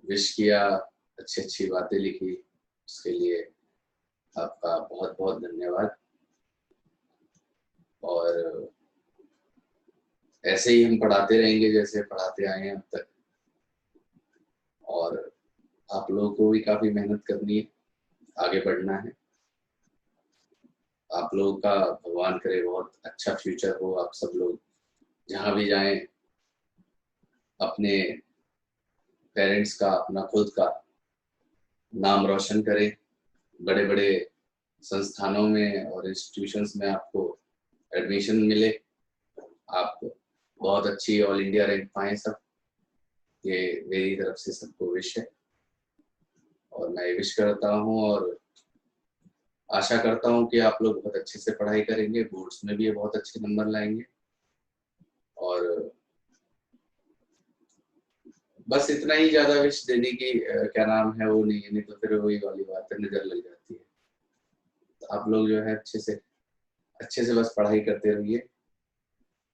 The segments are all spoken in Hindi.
विश किया, अच्छी अच्छी बातें लिखी, उसके लिए आपका बहुत बहुत धन्यवाद। और ऐसे ही हम पढ़ाते रहेंगे जैसे पढ़ाते आए हैं अब तक, और आप लोगों को भी काफी मेहनत करनी है, आगे बढ़ना है। आप लोगों का भगवान करे बहुत अच्छा फ्यूचर हो, आप सब लोग जहाँ भी जाएं अपने पेरेंट्स का, अपना खुद का नाम रोशन करें, बड़े बड़े संस्थानों में और इंस्टीट्यूशंस में आपको एडमिशन मिले, आप बहुत अच्छी ऑल इंडिया रैंक पाएं सब, ये मेरी तरफ से सबको विश है। और मैं विश करता हूँ और आशा करता हूँ कि आप लोग बहुत अच्छे से पढ़ाई करेंगे, बोर्ड्स में भी ये बहुत अच्छे नंबर लाएंगे। और बस इतना ही, ज्यादा विश देने की क्या नाम है वो नहीं है, नहीं तो फिर वही वाली बात है, नजर लग जाती है। तो आप लोग जो है अच्छे से बस पढ़ाई करते रहिए,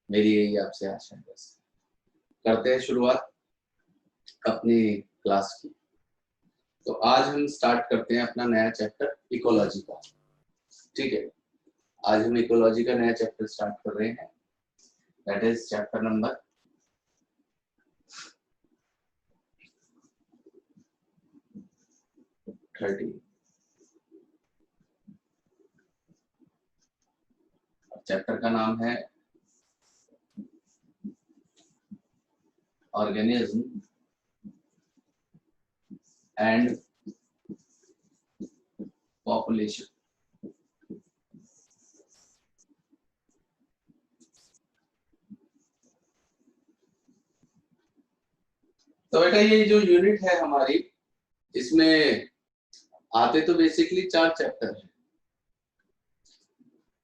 मेरी यही आपसे आशा है। बस करते हैं शुरुआत अपनी क्लास की। तो आज हम स्टार्ट करते हैं अपना नया चैप्टर इकोलॉजी का। ठीक है, आज हम इकोलॉजी का नया चैप्टर स्टार्ट कर रहे हैं, that is chapter number 30। Chapter का नाम है ऑर्गेनिज्म एंड पॉपुलेशन। तो बेटा ये जो यूनिट है हमारी, इसमें आते तो बेसिकली 4 चैप्टर है,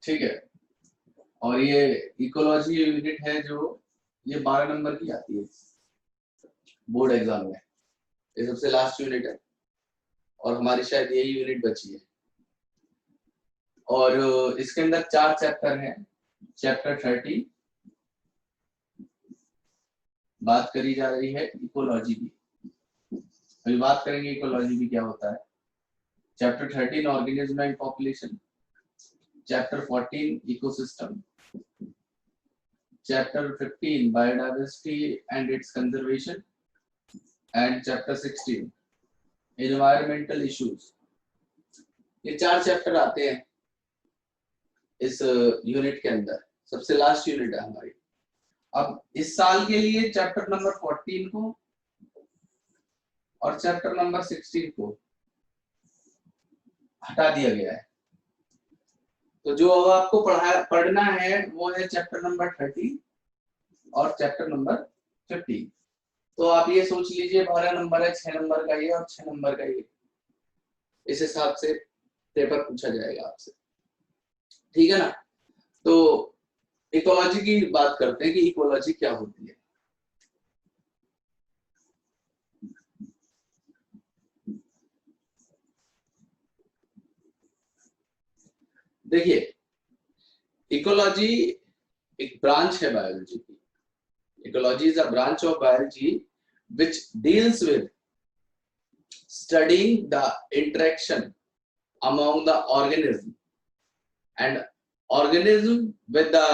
ठीक है। और ये इकोलॉजी यूनिट है जो ये 12 नंबर की आती है बोर्ड एग्जाम में, ये सबसे लास्ट यूनिट है और हमारी शायद यही यूनिट बची है। और इसके अंदर 4 चैप्टर हैं। चैप्टर 30 बात करी जा रही है इकोलॉजी की, अभी बात करेंगे इकोलॉजी भी क्या होता है। Chapter 13 organism and population, chapter 14 ecosystem, chapter 15 biodiversity and it's conservation, and chapter 16 environmental issues. ये 4 चैप्टर आते हैं इस यूनिट के अंदर, सबसे लास्ट यूनिट है हमारी। अब इस साल के लिए चैप्टर नंबर 14 को और चैप्टर नंबर 16 को हटा दिया गया है। तो जो आपको पढ़ना है वो है चैप्टर नंबर 30 और चैप्टर नंबर 15। तो आप ये सोच लीजिए 12 नंबर है, 6 नंबर का ये और 6 नंबर का ये, इस हिसाब से पेपर पूछा जाएगा आपसे, ठीक है ना। तो इकोलॉजी की बात करते हैं कि इकोलॉजी क्या होती है। देखिए, इकोलॉजी एक ब्रांच है बायोलॉजी की। Ecology is a branch of biology which deals with studying the interaction among the organism and organism with the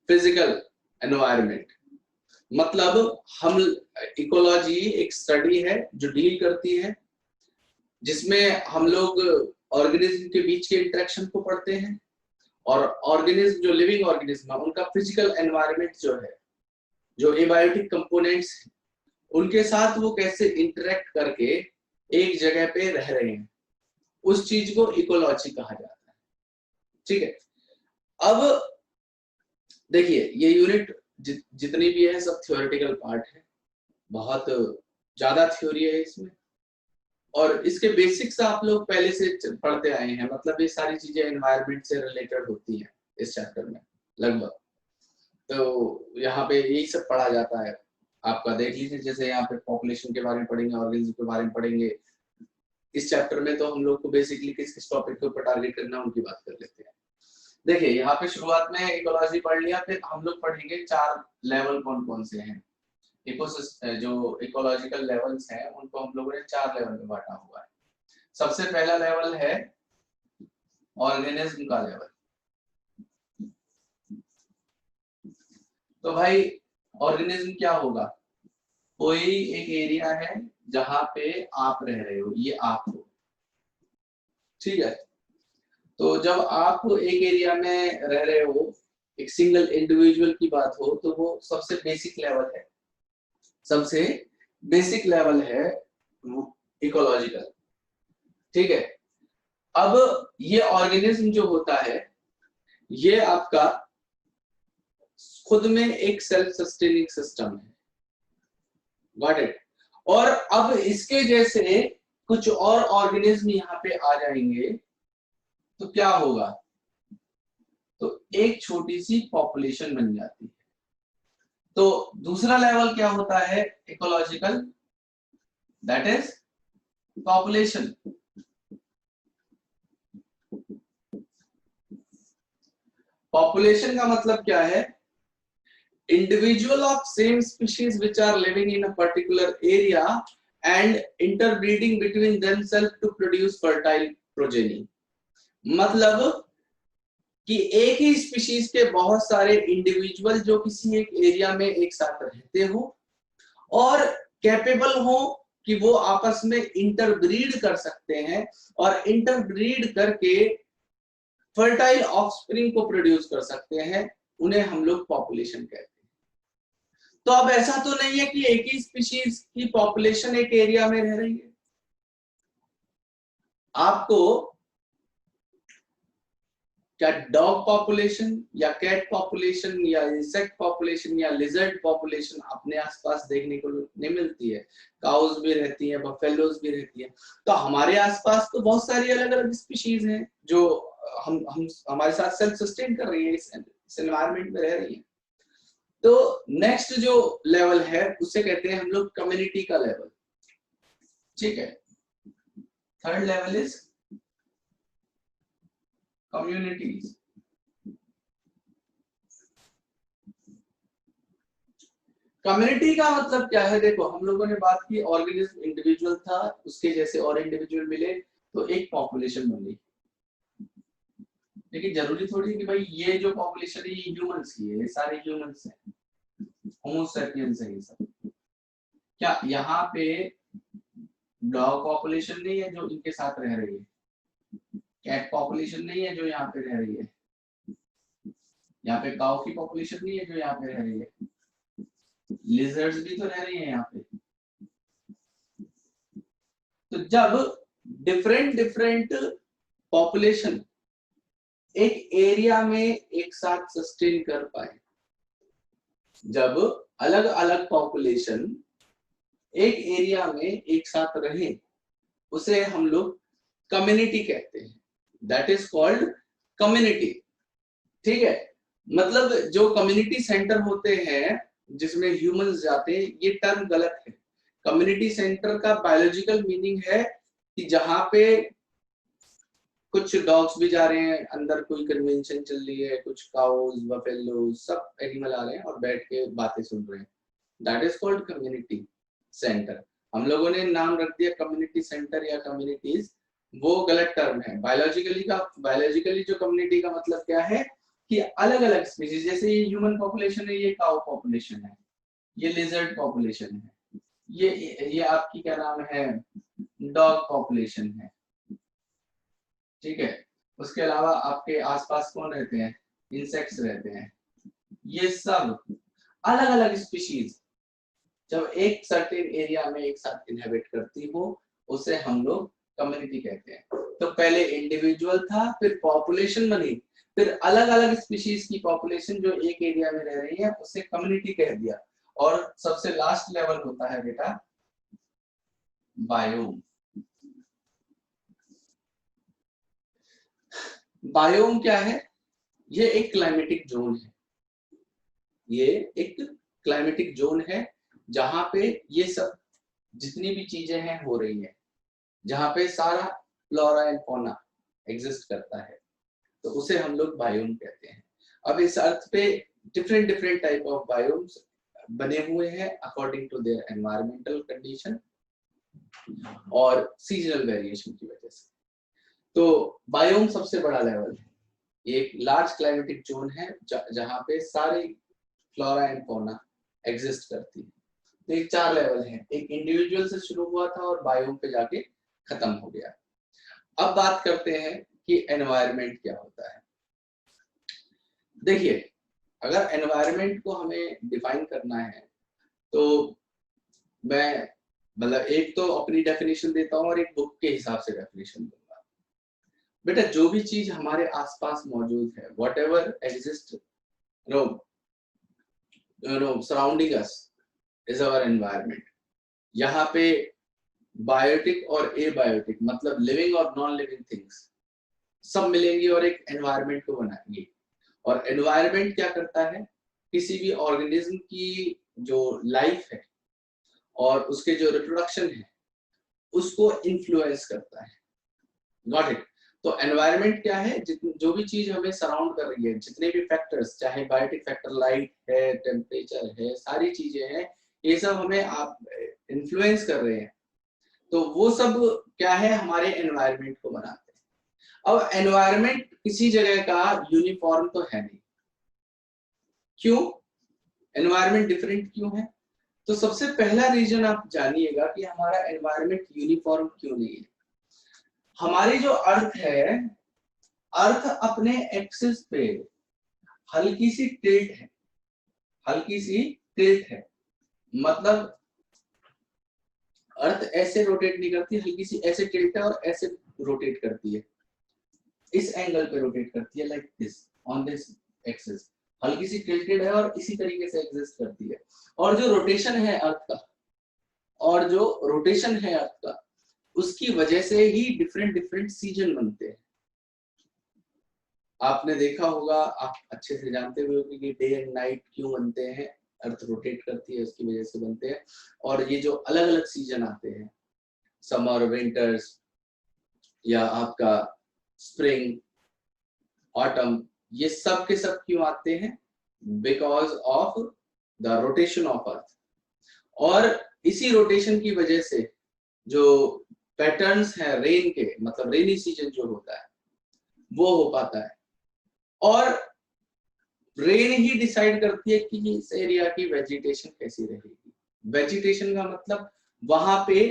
physical environment। मतलब हम इकोलॉजी एक स्टडी है जो डील करती है, जिसमें हम लोग ऑर्गेनिज्म के बीच के इंटरेक्शन को पढ़ते हैं और ऑर्गेनिज्म जो लिविंग ऑर्गेनिज्म है उनका फिजिकल एनवायरनमेंट जो है, जो एबायोटिक कंपोनेंट्स उनके साथ वो कैसे इंटरेक्ट करके एक जगह पे रह रहे हैं, उस चीज को इकोलॉजी कहा जाता है, ठीक है। अब देखिए, ये यूनिट जितनी भी है सब थ्योरेटिकल पार्ट है, बहुत ज्यादा थ्योरी है इसमें, और इसके बेसिक्स आप लोग पहले से पढ़ते आए हैं। मतलब ये सारी चीजें एनवायरनमेंट से रिलेटेड होती हैं इस चैप्टर में लगभग, तो यहाँ पे यही सब पढ़ा जाता है। आपका देख लीजिए, जैसे यहाँ पे पॉपुलेशन के बारे में पढ़ेंगे, ऑर्गेनिज्म के बारे में पढ़ेंगे। इस चैप्टर में तो हम लोग को बेसिकली किस किस टॉपिक के ऊपर टारगेट करना है उनकी बात कर लेते हैं। देखिए, यहाँ पे शुरुआत में इकोलॉजी पढ़ लिया, फिर हम लोग पढ़ेंगे 4 लेवल कौन कौन से हैं। जो इकोलॉजिकल लेवल्स हैं उनको हम लोगों ने 4 लेवल में बांटा हुआ है। सबसे पहला लेवल है ऑर्गेनिज्म का लेवल। तो भाई ऑर्गेनिज्म क्या होगा? कोई एक एरिया है जहां पे आप रह रहे हो, ये आप हो, ठीक है। तो जब आप एक एरिया में रह रहे हो, एक सिंगल इंडिविजुअल की बात हो, तो वो सबसे बेसिक लेवल है, सबसे बेसिक लेवल है इकोलॉजिकल, ठीक है। अब ये ऑर्गेनिज्म जो होता है ये आपका खुद में एक सेल्फ सस्टेनिंग सिस्टम है, गॉट इट। और अब इसके जैसे कुछ और ऑर्गेनिज्म यहाँ पे आ जाएंगे तो क्या होगा? तो एक छोटी सी पॉपुलेशन बन जाती है। तो दूसरा लेवल क्या होता है ecological? That is population. Population का मतलब क्या है? Individual of same species which are living in a particular area and interbreeding between themselves to produce fertile progeny। मतलब कि एक ही स्पीशीज के बहुत सारे इंडिविजुअल जो किसी एक एरिया में एक साथ रहते हो और कैपेबल हो कि वो आपस में इंटरब्रीड कर सकते हैं और इंटरब्रीड करके फर्टाइल ऑफस्प्रिंग को प्रोड्यूस कर सकते हैं, उन्हें हम लोग पॉपुलेशन कहते हैं। तो अब ऐसा तो नहीं है कि एक ही स्पीशीज की पॉपुलेशन एक एरिया में रह रही है। आपको क्या डॉग पॉपुलेशन या कैट पॉपुलेशन या इंसेक्ट पॉपुलेशन या लिजर्ड पॉपुलेशन अपने आसपास देखने को नहीं मिलती है? काउज भी रहती है, बफेलोज भी रहती है। तो हमारे आसपास तो बहुत सारी अलग अलग स्पीशीज हैं जो हम हमारे साथ सेल्फ सस्टेन कर रही है, इस एनवायरनमेंट में रह रही है। तो नेक्स्ट जो लेवल है उसे कहते हैं हम लोग कम्युनिटी का लेवल, ठीक है। Third level is communities. Community का मतलब क्या है? देखो हम लोगों ने बात की ऑर्गेनिज्म इंडिविजुअल था, उसके जैसे और इंडिविजुअल मिले तो एक पॉपुलेशन बनी। लेकिन जरूरी थोड़ी कि भाई ये जो पॉपुलेशन है ये ह्यूमंस की है, ये सारे ह्यूमंस हैं, होमो सैपियंस है ये सब। क्या यहाँ पे डॉग पॉपुलेशन नहीं है जो इनके साथ रह रही है? कैट पॉपुलेशन नहीं है जो यहाँ पे रह रही है? यहाँ पे काऊ की पॉपुलेशन नहीं है जो यहाँ पे रह रही है? लिजर्ड्स भी तो रह रही है यहाँ पे। तो जब डिफरेंट डिफरेंट पॉपुलेशन एक एरिया में एक साथ सस्टेन कर पाए, जब अलग अलग पॉपुलेशन एक एरिया में एक साथ रहे, उसे हम लोग कम्युनिटी कहते हैं। दैट इज कॉल्ड कम्युनिटी, ठीक है। मतलब जो कम्युनिटी सेंटर होते हैं जिसमें ह्यूमंस जाते हैं, ये टर्म गलत है। कम्युनिटी सेंटर का बायोलॉजिकल मीनिंग है कि जहां पे कुछ डॉग्स भी जा रहे हैं, अंदर कोई कन्वेंशन चल रही है, कुछ काउज बफेलो सब एनिमल आ रहे हैं और बैठ के बातें सुन रहे हैं, that is called community centre. हम लोगों ने नाम रख दिया कम्युनिटी सेंटर या कम्युनिटीज, वो गलत टर्म है। बायोलॉजिकली जो कम्युनिटी का मतलब क्या है कि अलग अलग स्पीशीज, जैसे ये ह्यूमन पॉपुलेशन है, ये काउ पॉपुलेशन है, ये लिजर्ड पॉपुलेशन है, ये आपकी क्या नाम है डॉग पॉपुलेशन है, ठीक है। उसके अलावा आपके आसपास कौन रहते हैं? इंसेक्ट्स रहते हैं। ये सब अलग अलग स्पीशीज जब एक सर्टेन एरिया में एक साथ इनहेबिट करती हो, उसे हम लोग कम्युनिटी कहते हैं। तो पहले इंडिविजुअल था, फिर पॉपुलेशन बनी, फिर अलग अलग स्पीशीज की पॉपुलेशन जो एक एरिया में रह रही है उसे कम्युनिटी कह दिया। और सबसे लास्ट लेवल होता है बेटा बायोम। बायोम क्या है? ये एक क्लाइमेटिक जोन है, ये एक क्लाइमेटिक जोन है जहां पे ये सब जितनी भी चीजें हैं हो रही है, जहां पे सारा फ्लोरा एंड फौना एग्जिस्ट करता है, तो उसे हम लोग बायोम कहते हैं। अब इस अर्थ पे different different type of biomes बने हुए हैं according to their environmental condition और सीजनल वेरिएशन की वजह से। तो बायोम सबसे बड़ा लेवल है, एक लार्ज क्लाइमेटिक जोन है जहां पे सारे फ्लोरा एंड फौना एग्जिस्ट करती है। तो एक 4 लेवल है, एक इंडिविजुअल से शुरू हुआ था और बायोम पे जाके खत्म हो गया। अब बात करते हैं कि एनवायरनमेंट क्या होता है। देखिए, अगर एनवायरनमेंट को हमें डिफाइन करना है तो मैं मतलब एक तो अपनी डेफिनेशन देता हूँ और एक बुक के हिसाब से डेफिनेशन दूंगा। बेटा, जो भी चीज हमारे आसपास मौजूद है, what ever exist surrounding us is our environment. यहाँ पे बायोटिक और एबायोटिक मतलब लिविंग और नॉन लिविंग थिंग्स सब मिलेंगी और एक एनवायरनमेंट को बनाएंगे। और एनवायरनमेंट क्या करता है, किसी भी ऑर्गेनिज्म की जो लाइफ है और उसके जो रिप्रोडक्शन है उसको इन्फ्लुएंस करता है। Got it? तो एनवायरनमेंट क्या है, जो भी चीज हमें सराउंड कर रही है, जितने भी फैक्टर्स, चाहे बायोटिक फैक्टर, लाइट है, टेम्परेचर है, सारी चीजें हैं, ये सब हमें आप इन्फ्लुएंस कर रहे हैं। तो वो सब क्या है, हमारे एनवायरनमेंट को बनाते हैं। अब एनवायरनमेंट किसी जगह का यूनिफॉर्म तो है नहीं। क्यों एनवायरनमेंट डिफरेंट क्यों है? तो सबसे पहला रीजन आप जानिएगा कि हमारा एनवायरनमेंट यूनिफॉर्म क्यों नहीं है। हमारी जो अर्थ है, अर्थ अपने एक्सिस पे हल्की सी टिल्ट है, हल्की सी टिल्ट है। मतलब अर्थ ऐसे रोटेट नहीं करती, हल्की सी ऐसे टिल्ट है और ऐसे रोटेट करती है, इस एंगल पे रोटेट करती है, like this on this axis. हल्की सी टिल्टेड है और इसी तरीके से एग्जिस्ट करती है। और जो रोटेशन है अर्थ का, और जो रोटेशन है अर्थ का, उसकी वजह से ही डिफरेंट डिफरेंट सीजन बनते हैं। आपने देखा होगा, आप अच्छे से जानते हुए कि डे एंड नाइट क्यों बनते हैं, अर्थ रोटेट करती है, उसकी वजह से बनते हैं। और ये जो अलग अलग सीजन आते हैं, समर, विंटर्स, या आपका स्प्रिंग, ऑटम, ये सब के सब क्यों आते हैं? Because of the rotation of earth. और इसी रोटेशन की वजह से जो पैटर्न्स हैं रेन के, मतलब रेनी सीजन जो होता है वो हो पाता है। और रेन ही डिसाइड करती है कि इस एरिया की वेजिटेशन कैसी रहेगी। वेजिटेशन का मतलब वहां पे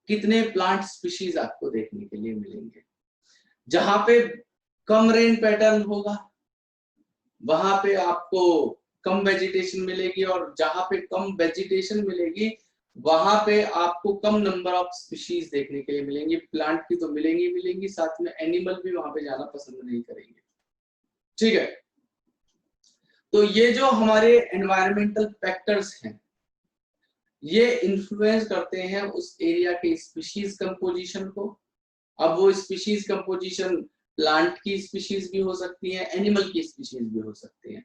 कितने प्लांट स्पीशीज आपको देखने के लिए मिलेंगे। जहां पे कम रेन पैटर्न होगा वहां पे आपको कम वेजिटेशन मिलेगी, और जहां पे कम वेजिटेशन मिलेगी वहां पे आपको कम नंबर ऑफ स्पीशीज देखने के लिए मिलेंगी। प्लांट की तो मिलेंगी मिलेंगी, साथ में एनिमल भी वहां पे जाना पसंद नहीं करेंगे। ठीक है, तो ये जो हमारे एनवायरमेंटल फैक्टर्स हैं ये इन्फ्लुएंस करते हैं उस एरिया के स्पीशीज कंपोजिशन को। अब वो स्पीशीज कंपोजिशन प्लांट की स्पीशीज भी हो सकती है, एनिमल की स्पीशीज भी हो सकती है।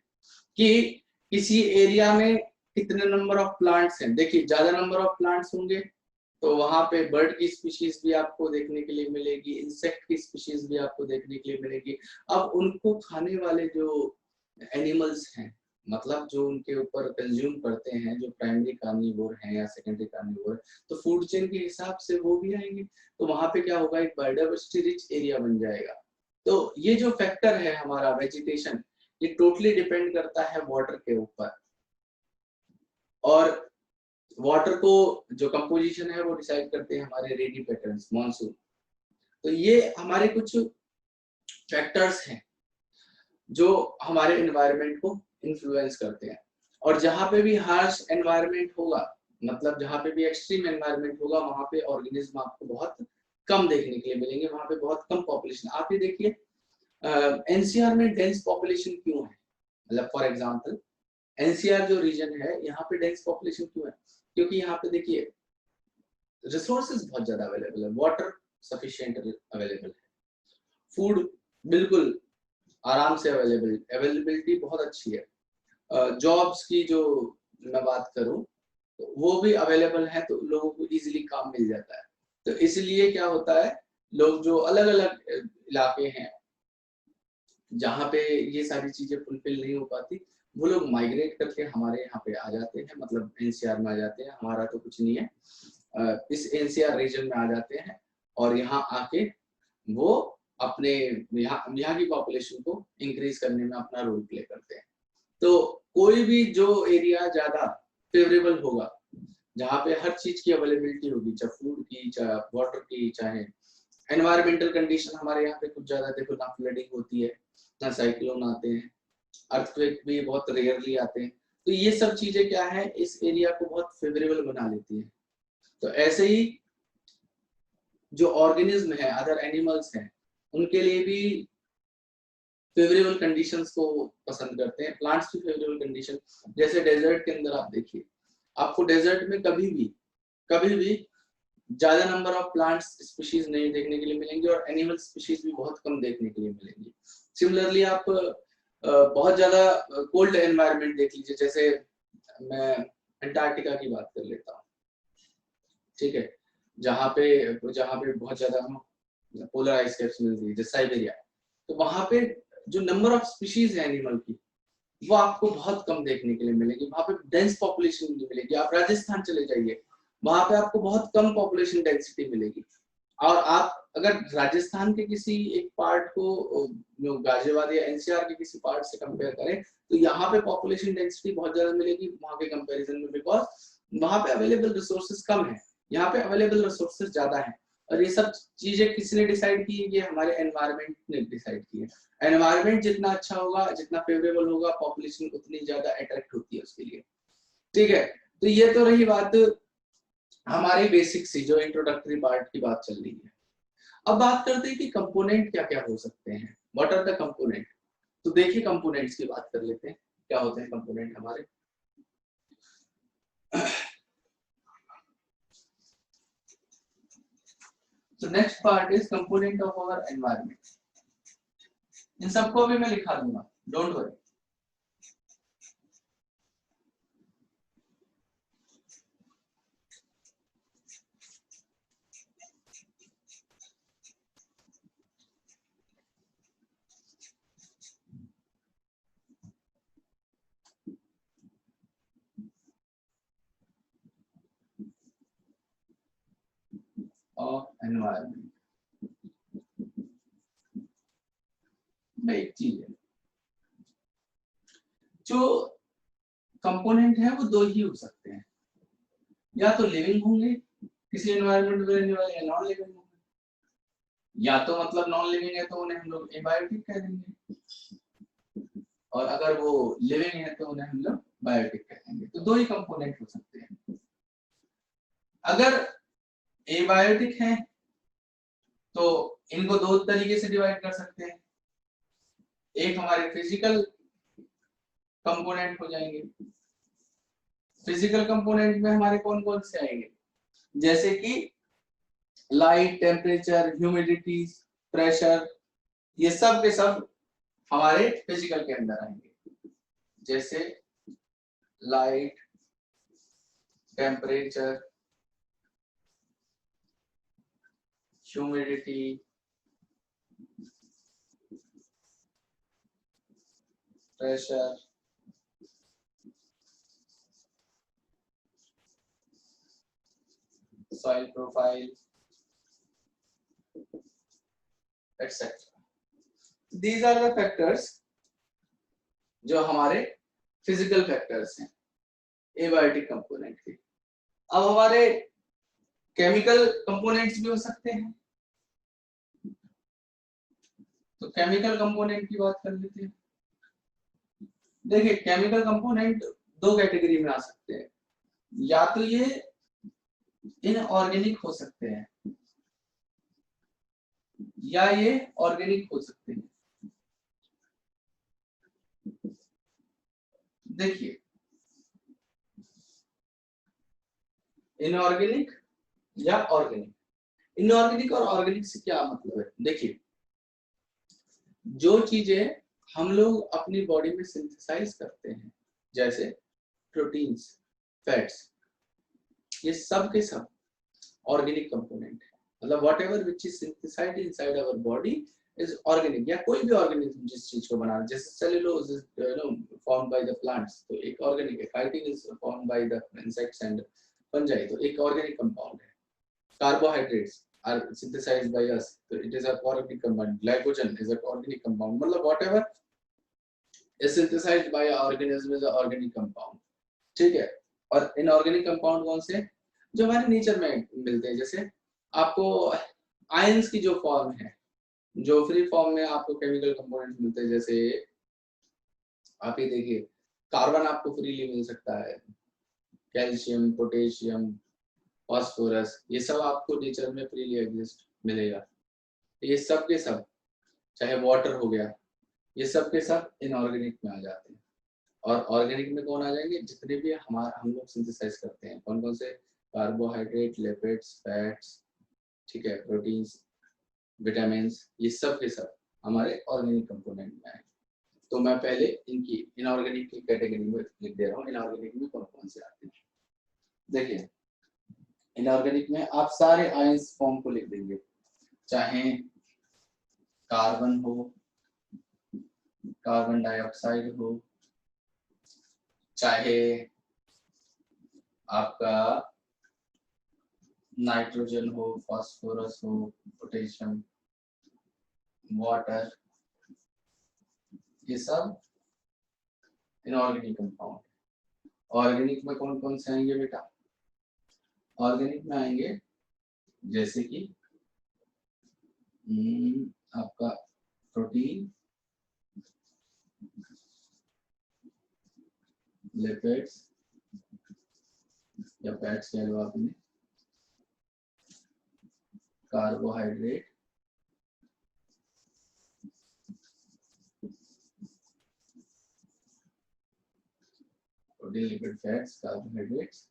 कि किसी एरिया में कितने नंबर ऑफ प्लांट्स हैं। देखिए, ज्यादा नंबर ऑफ प्लांट्स होंगे तो वहां पे बर्ड की स्पीशीज भी आपको देखने के लिए मिलेगी, इंसेक्ट की स्पीशीज भी आपको देखने के लिए मिलेगी। अब उनको खाने वाले जो एनिमल्स हैं, मतलब जो उनके ऊपर कंज्यूम करते हैं, जो प्राइमरी कार्निवोर हैं या सेकेंडरी कार्निवोर, तो फूड चेन के हिसाब से वो भी आएंगे। तो वहां पे क्या होगा, एक बायोडाइवर्सिटी रिच एरिया बन जाएगा। तो ये जो फैक्टर है हमारा वेजिटेशन, ये टोटली डिपेंड करता है वाटर के ऊपर। और वाटर को जो कंपोजिशन है वो डिसाइड करते हैं हमारे रेनी पैटर्न्स, मॉनसून। तो ये हमारे कुछ फैक्टर्स हैं जो हमारे एनवायरनमेंट को इन्फ्लुएंस करते हैं। और जहां पे भी हार्श एनवायरनमेंट होगा, मतलब जहां पे भी एक्सट्रीम एनवायरनमेंट होगा, वहां पे ऑर्गेनिज्म आपको बहुत कम देखने के लिए मिलेंगे, वहां पे बहुत कम पॉपुलेशन। आप ये देखिए, एनसीआर में डेंस पॉपुलेशन क्यों है? मतलब फॉर एग्जांपल एनसीआर जो रीजन है, यहाँ पे डेंस पॉपुलेशन क्यों है? क्योंकि यहाँ पे देखिए रिसोर्सेज बहुत ज्यादा अवेलेबल है, वाटर सफिशिएंट अवेलेबल है, फूड बिल्कुल आराम से अवेलेबिलिटी बहुत अच्छी है। जॉब्स की जो मैं बात करूं तो वो भी अवेलेबल है, तो लोगों को इजीली काम मिल जाता है। तो इसलिए क्या होता है, लोग जो अलग अलग इलाके हैं जहाँ पे ये सारी चीजें फुलफिल नहीं हो पाती, वो लोग माइग्रेट करके हमारे यहाँ पे आ जाते हैं, मतलब एनसीआर में आ जाते हैं। हमारा तो कुछ नहीं है, इस एनसीआर रीजन में आ जाते हैं और यहाँ आके वो अपने यहाँ की पॉपुलेशन को इंक्रीज करने में अपना रोल प्ले करते हैं। तो कोई भी जो एरिया ज्यादा फेवरेबल होगा, जहाँ पे हर चीज की अवेलेबिलिटी होगी, चाहे फूड की, चाहे वाटर की, चाहे एनवायरमेंटल कंडीशन हमारे यहाँ पे कुछ ज्यादा, देखो ना फ्लडिंग होती है, ना साइक्लोन आते हैं, अर्थक्वेक भी बहुत रेयरली आते हैं। तो ये सब चीजें क्या है, इस एरिया को बहुत फेवरेबल बना लेती है। तो ऐसे ही जो ऑर्गेनिज्म है, अदर एनिमल्स हैं, उनके लिए भी फेवरेबल कंडीशंस को पसंद करते हैं। प्लांट्स की फेवरेबल कंडीशन, जैसे डेजर्ट के अंदर आप देखिए, आपको डेजर्ट में कभी भी ज्यादा नंबर ऑफ प्लांट्स स्पीशीज नहीं देखने के लिए मिलेंगे और एनिमल स्पीशीज भी बहुत कम देखने के लिए मिलेंगी। सिमिलरली आप बहुत ज्यादा कोल्ड एनवायरनमेंट देख लीजिए, जैसे मैं अंटार्कटिका की बात कर लेता हूँ, ठीक है, जहाँ पे बहुत ज्यादा पोलर आइस कैप्स मिलती है, जैसे साइबेरिया। तो वहां पे जो नंबर ऑफ स्पीशीज है एनिमल की, वो आपको बहुत कम देखने के लिए मिलेगी। वहां पे डेंस पॉपुलेशन नहीं मिलेगी। आप राजस्थान चले जाइए, वहां पे आपको बहुत कम पॉपुलेशन डेंसिटी मिलेगी। और आप अगर राजस्थान के किसी एक पार्ट को जो गाजियाबाद या एनसीआर के किसी पार्ट से कंपेयर करें, तो यहाँ पे पॉपुलेशन डेंसिटी बहुत ज्यादा मिलेगी वहां के कंपैरिजन में, बिकॉज वहां पे अवेलेबल रिसोर्सेज कम है, यहाँ पे अवेलेबल रिसोर्सेज ज्यादा है। और ये सब चीजें किसने डिसाइड की है? ये हमारे एनवायरनमेंट ने डिसाइड की है। एनवायरनमेंट जितना अच्छा होगा, जितना फेवरेबल होगा, पॉपुलेशन उतनी ज्यादा अट्रैक्ट होती है उसके लिए, ठीक है। तो ये तो रही बात हमारी बेसिक सी, जो इंट्रोडक्टरी पार्ट की बात चल रही है। अब बात करते हैं कि कंपोनेंट क्या क्या हो सकते हैं, व्हाट आर द कंपोनेंट। तो देखिए कंपोनेंट्स की बात कर लेते हैं, क्या होते हैं कंपोनेंट हमारे। So next part is component of our environment. इन सबको अभी मैं लिखा दूंगा, डोंट वरी। ऑफ एनवायरनमेंट में एक चीज है, जो कंपोनेंट है वो दो ही हो सकते हैं, या तो लिविंग होंगे किसी एनवायरनमेंट में रहने वाले, या नॉन लिविंग होंगे। या तो मतलब नॉन लिविंग है तो उन्हें हम लोग एबायोटिक कह देंगे, और अगर वो लिविंग है तो उन्हें हम लोग बायोटिक कह देंगे। तो दो ही कंपोनेंट हो सकते हैं। अगर एबायोटिक है तो इनको दो तरीके से डिवाइड कर सकते हैं। एक हमारे फिजिकल कंपोनेंट हो जाएंगे। फिजिकल कंपोनेंट में हमारे कौन कौन से आएंगे, जैसे कि लाइट, टेम्परेचर, ह्यूमिडिटी, प्रेशर, ये सब के सब हमारे फिजिकल के अंदर आएंगे। जैसे light, temperature, humidity, pressure, soil profile, etc. These are the factors जो हमारे फिजिकल फैक्टर्स हैं एबायोटिक कंपोनेंट के। अब हमारे केमिकल कंपोनेंट्स भी हो सकते हैं। तो केमिकल कंपोनेंट की बात कर लेते हैं। देखिए केमिकल कंपोनेंट दो कैटेगरी में आ सकते हैं, या तो ये इनऑर्गेनिक हो सकते हैं या ये ऑर्गेनिक हो सकते हैं। देखिए इनऑर्गेनिक या ऑर्गेनिक, इनऑर्गेनिक और ऑर्गेनिक से क्या मतलब है। देखिए जो चीजें हम लोग अपनी बॉडी में सिंथेसाइज करते हैं, जैसे प्रोटीन्स, फैट्स, ये सब के सब ऑर्गेनिक कंपोनेंट है। मतलब whatever which is synthesised inside our body is organic, या कोई भी ऑर्गेनिज्म जिस चीज को बना रहा है, जैसे cellulose is formed by the plants, तो एक ऑर्गेनिक है। Chitin is formed by the insects and fungi, तो एक ऑर्गेनिक कंपाउंड है। Carbohydrates are synthesised by us, तो it is a organic compound. Glycogen is a organic compound, मतलब whatever is synthesised by a organism is a organic compound, ठीक है। और इनऑर्गेनिक कंपाउंड कौन से, जो हमारे नेचर में मिलते हैं, जैसे आपको आयंस की जो फॉर्म है, जो फ्री फॉर्म में आपको केमिकल कंपोनेंट्स मिलते हैं, जैसे आप ये देखिए कार्बन आपको फ्रीली मिल सकता है, कैल्शियम, पोटेशियम, फास्फोरस, ये सब आपको नेचर में फ्रीली एग्जिस्ट मिलेगा। ये सब के सब, चाहे वाटर हो गया, ये सब के सब इनऑर्गेनिक में आ जाते हैं। और ऑर्गेनिक में कौन आ जाएंगे, जितने भी हम लोग सिंथेसाइज करते हैं, कौन कौन से, कार्बोहाइड्रेट, लिपिड्स, फैट्स, ठीक है, प्रोटीन्स, विटामिन, ये सब के सब हमारे ऑर्गेनिक कंपोनेंट में आए। तो मैं पहले इनकी इनऑर्गेनिक की कैटेगरी में लिख दे रहा हूँ, इनऑर्गेनिक में कौन कौन से आते हैं। देखिए इनऑर्गेनिक में आप सारे आयंस फॉर्म को लिख देंगे, चाहे कार्बन हो, कार्बन डाइऑक्साइड हो, चाहे आपका नाइट्रोजन हो, फास्फोरस हो, पोटेशियम, वाटर, ये सब इनऑर्गेनिक कंपाउंड। ऑर्गेनिक में कौन कौन से आएंगे बेटा, ऑर्गेनिक में आएंगे जैसे कि आपका प्रोटीन, लिपिड्स या फैट्स कह लो आपने, carbohydrate, protein, lipid, fats, carbohydrates,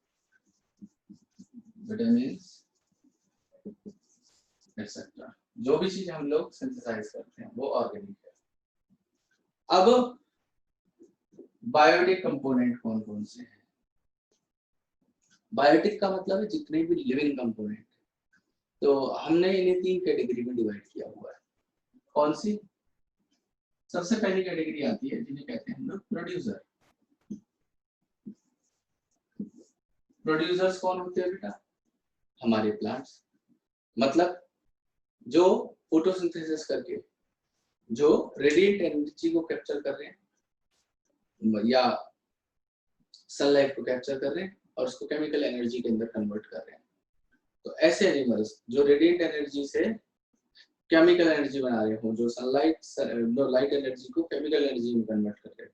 vitamins etcetera. जो भी चीज हम लोग सिंथेसाइज करते हैं वो ऑर्गेनिक है। अब बायोटिक कंपोनेंट कौन कौन से हैं, बायोटिक का मतलब है जितने भी लिविंग कंपोनेंट, तो हमने इन्हें 3 कैटेगरी में डिवाइड किया हुआ है। कौन सी, सबसे पहली कैटेगरी आती है जिन्हें कहते हैं हम लोग प्रोड्यूसर। प्रोड्यूसर्स कौन होते हैं बेटा, हमारे प्लांट्स, मतलब जो फोटोसिंथेसिस करके जो रेडिएंट एनर्जी को कैप्चर कर रहे हैं या सनलाइट को कैप्चर कर रहे हैं और उसको केमिकल एनर्जी के अंदर कन्वर्ट कर रहे हैं। तो ऐसे एनिमल्स जो रेडिएंट एनर्जी से केमिकल एनर्जी बना रहे हो, जो लाइट एनर्जी को केमिकल एनर्जी में कन्वर्ट कर रहे हैं,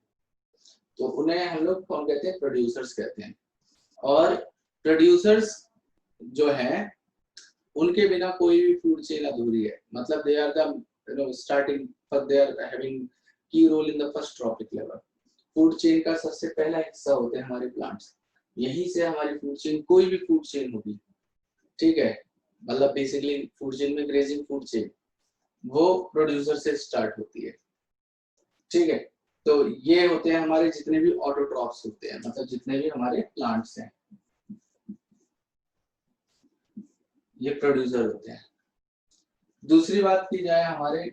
तो उन्हें हम लोग कौन कहते हैं, प्रोड्यूसर्स कहते हैं। और प्रोड्यूसर्स जो हैं उनके बिना कोई भी फूड चेन अधूरी है, मतलब they are the starting, but they are having key role in the first trophic level। Food chain का सबसे पहला हिस्सा होते हैं हमारे प्लांट्स, यहीं से हमारी फूड चेन, कोई भी फूड चेन होगी, ठीक है, मतलब बेसिकली फूड चेन में ग्रेजिंग फूड चेन वो प्रोड्यूसर से स्टार्ट होती है, ठीक है। तो ये होते हैं हमारे जितने भी ऑटोट्रॉप्स होते हैं, मतलब जितने भी हमारे प्लांट्स हैं ये प्रोड्यूसर होते हैं। दूसरी बात की जाए हमारे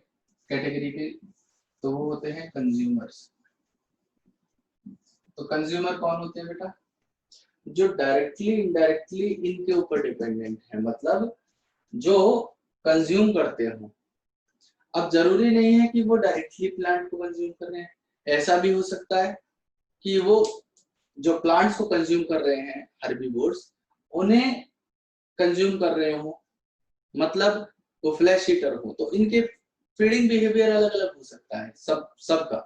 कैटेगरी की, तो वो होते हैं कंज्यूमर्स। तो कंज्यूमर कौन होते हैं बेटा, जो डायरेक्टली इनडायरेक्टली इनके ऊपर डिपेंडेंट है, मतलब जो कंज्यूम करते हो। अब जरूरी नहीं है कि वो डायरेक्टली प्लांट को कंज्यूम कर रहे हैं, ऐसा भी हो सकता है कि वो जो प्लांट्स को कंज्यूम कर रहे हैं हर्बीवोर्स, उन्हें कंज्यूम कर रहे हो, मतलब वो फ्लैश ईटर हो, तो इनके फीडिंग बिहेवियर अलग अलग हो सकता है सबका।